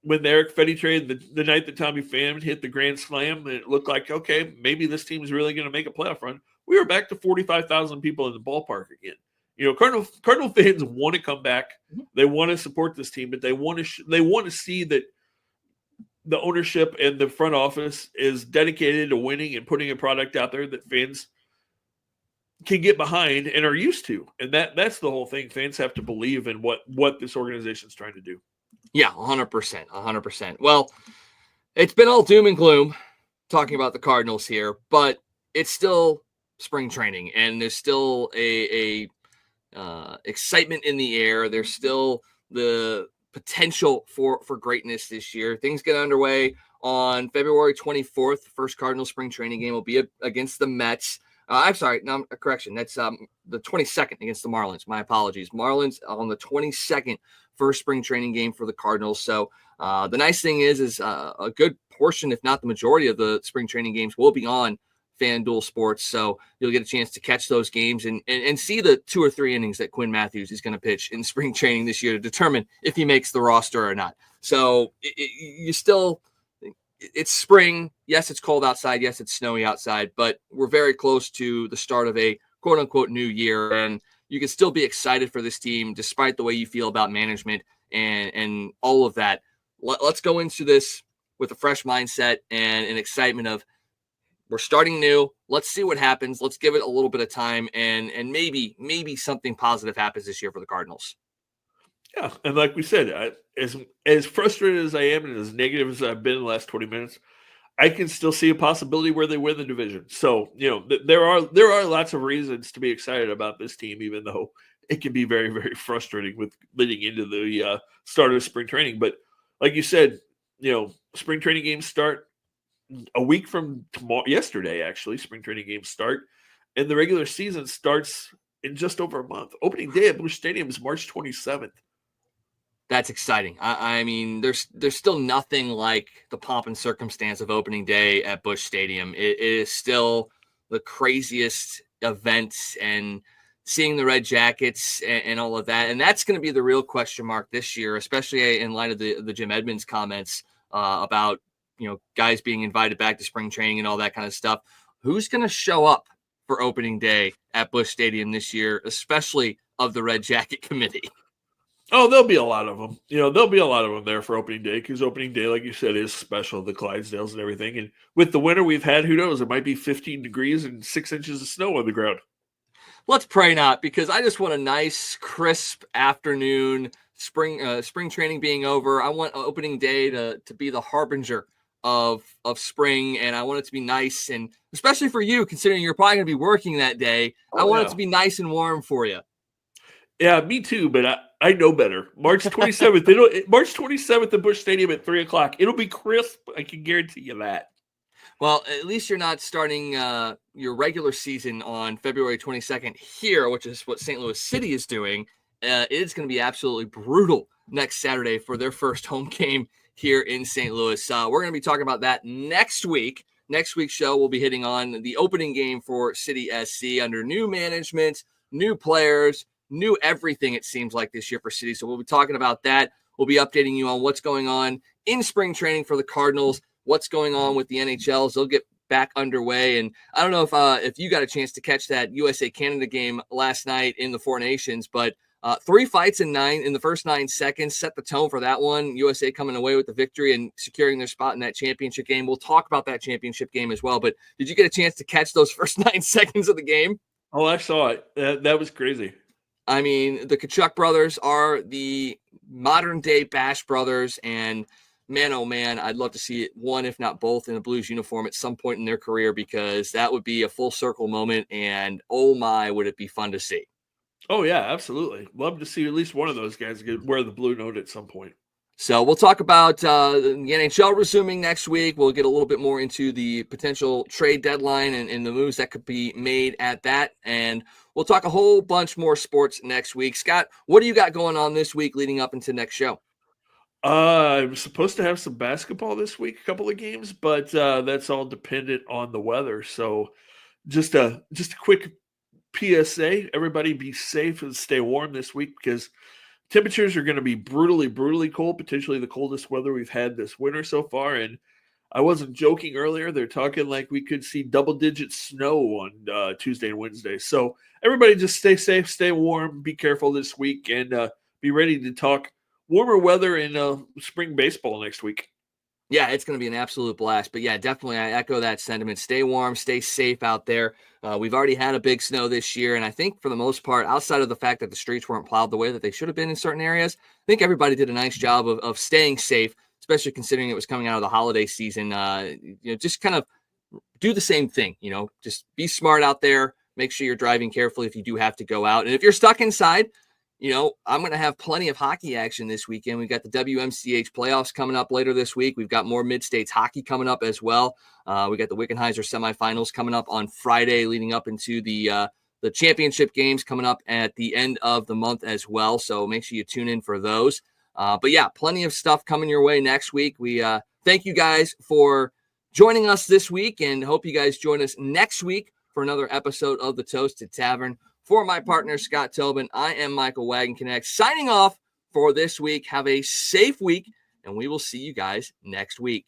when the Eric Fetty trade, the night that Tommy Pham hit the grand slam, it looked like, okay, maybe this team is really going to make a playoff run. We were back to 45,000 people in the ballpark again. Cardinal fans want to come back. They want to support this team, but they want to see that the ownership and the front office is dedicated to winning and putting a product out there that fans can get behind and are used to. And that's the whole thing. Fans have to believe in what this organization is trying to do. Yeah, 100%. Well, it's been all doom and gloom talking about the Cardinals here, but it's still spring training and there's still a excitement in the air. There's still the potential for greatness this year. Things get underway on February 24th. The first Cardinal spring training game will be against the Mets. I'm sorry, no, correction. That's the 22nd against the Marlins. My apologies. Marlins on the 22nd, first spring training game for the Cardinals. So the nice thing is a good portion, if not the majority of the spring training games will be on FanDuel Sports. So you'll get a chance to catch those games and see the 2 or 3 innings that Quinn Matthews is going to pitch in spring training this year to determine if he makes the roster or not. So it's spring. Yes, it's cold outside. Yes, it's snowy outside, but we're very close to the start of a quote unquote new year. And you can still be excited for this team, despite the way you feel about management and all of that. Let's go into this with a fresh mindset and an excitement of we're starting new. Let's see what happens. Let's give it a little bit of time and maybe something positive happens this year for the Cardinals. Yeah, and like we said, as frustrated as I am and as negative as I've been in the last 20 minutes, I can still see a possibility where they win the division. So, there are lots of reasons to be excited about this team, even though it can be very, very frustrating with leading into the start of spring training. But like you said, spring training games start a week from yesterday, actually. Spring training games start, and the regular season starts in just over a month. Opening day at Busch Stadium is March 27th. That's exciting. I mean, there's still nothing like the pomp and circumstance of opening day at Busch Stadium. It is still the craziest event, and seeing the Red Jackets and all of that. And that's going to be the real question mark this year, especially in light of the Jim Edmonds comments about, guys being invited back to spring training and all that kind of stuff. Who's going to show up for opening day at Busch Stadium this year, especially of the Red Jacket committee? Oh, there'll be a lot of them. There'll be a lot of them there for opening day because opening day, like you said, is special, the Clydesdales and everything. And with the winter we've had, who knows? It might be 15 degrees and 6 inches of snow on the ground. Let's pray not, because I just want a nice, crisp afternoon, spring training being over. I want opening day to be the harbinger of spring, and I want it to be nice, and especially for you, considering you're probably going to be working that day. I want it to be nice and warm for you. Yeah, me too, but I know better. March 27th. March 27th at Busch Stadium at 3:00. It'll be crisp. I can guarantee you that. Well, at least you're not starting your regular season on February 22nd here, which is what St. Louis City is doing. It's going to be absolutely brutal next Saturday for their first home game here in St. Louis. We're going to be talking about that next week. Next week's show, we'll be hitting on the opening game for City SC under new management, new players, new everything, it seems like, this year for City. So we'll be talking about that. We'll be updating you on what's going on in spring training for the Cardinals, what's going on with the NHLs. They'll get back underway. And I don't know if you got a chance to catch that USA Canada game last night in the Four Nations, but 3 fights in the first 9 seconds set the tone for that one. USA coming away with the victory and securing their spot in that championship game. We'll talk about that championship game as well. But did you get a chance to catch those first 9 seconds of the game? Oh, I saw it. That was crazy. I mean, the Kachuk brothers are the modern day Bash brothers, and man, oh man, I'd love to see it, one, if not both, in a Blues uniform at some point in their career, because that would be a full circle moment, and oh my, would it be fun to see. Oh, yeah, absolutely. Love to see at least one of those guys wear the blue note at some point. So we'll talk about the NHL resuming next week. We'll get a little bit more into the potential trade deadline and the moves that could be made at that. And we'll talk a whole bunch more sports next week. Scott, what do you got going on this week leading up into next show? I'm supposed to have some basketball this week, a couple of games, but that's all dependent on the weather. So just a quick PSA, everybody be safe and stay warm this week, because temperatures are going to be brutally cold, potentially the coldest weather we've had this winter so far. And I wasn't joking earlier. They're talking like we could see double-digit snow on Tuesday and Wednesday. So everybody just stay safe, stay warm, be careful this week, and be ready to talk warmer weather in spring baseball next week. Yeah, it's going to be an absolute blast. But yeah, definitely, I echo that sentiment. Stay warm, stay safe out there. We've already had a big snow this year, and I think for the most part, outside of the fact that the streets weren't plowed the way that they should have been in certain areas, I think everybody did a nice job of staying safe, especially considering it was coming out of the holiday season. Just kind of do the same thing. Just be smart out there. Make sure you're driving carefully if you do have to go out. And if you're stuck inside, I'm going to have plenty of hockey action this weekend. We've got the WMCH playoffs coming up later this week. We've got more mid-states hockey coming up as well. We got the Wickenheiser semifinals coming up on Friday, leading up into the championship games coming up at the end of the month as well. So make sure you tune in for those. But yeah, plenty of stuff coming your way next week. We thank you guys for joining us this week, and hope you guys join us next week for another episode of the Toasted Tavern. For my partner, Scott Tobin, I am Michael Wagenknecht, signing off for this week. Have a safe week, and we will see you guys next week.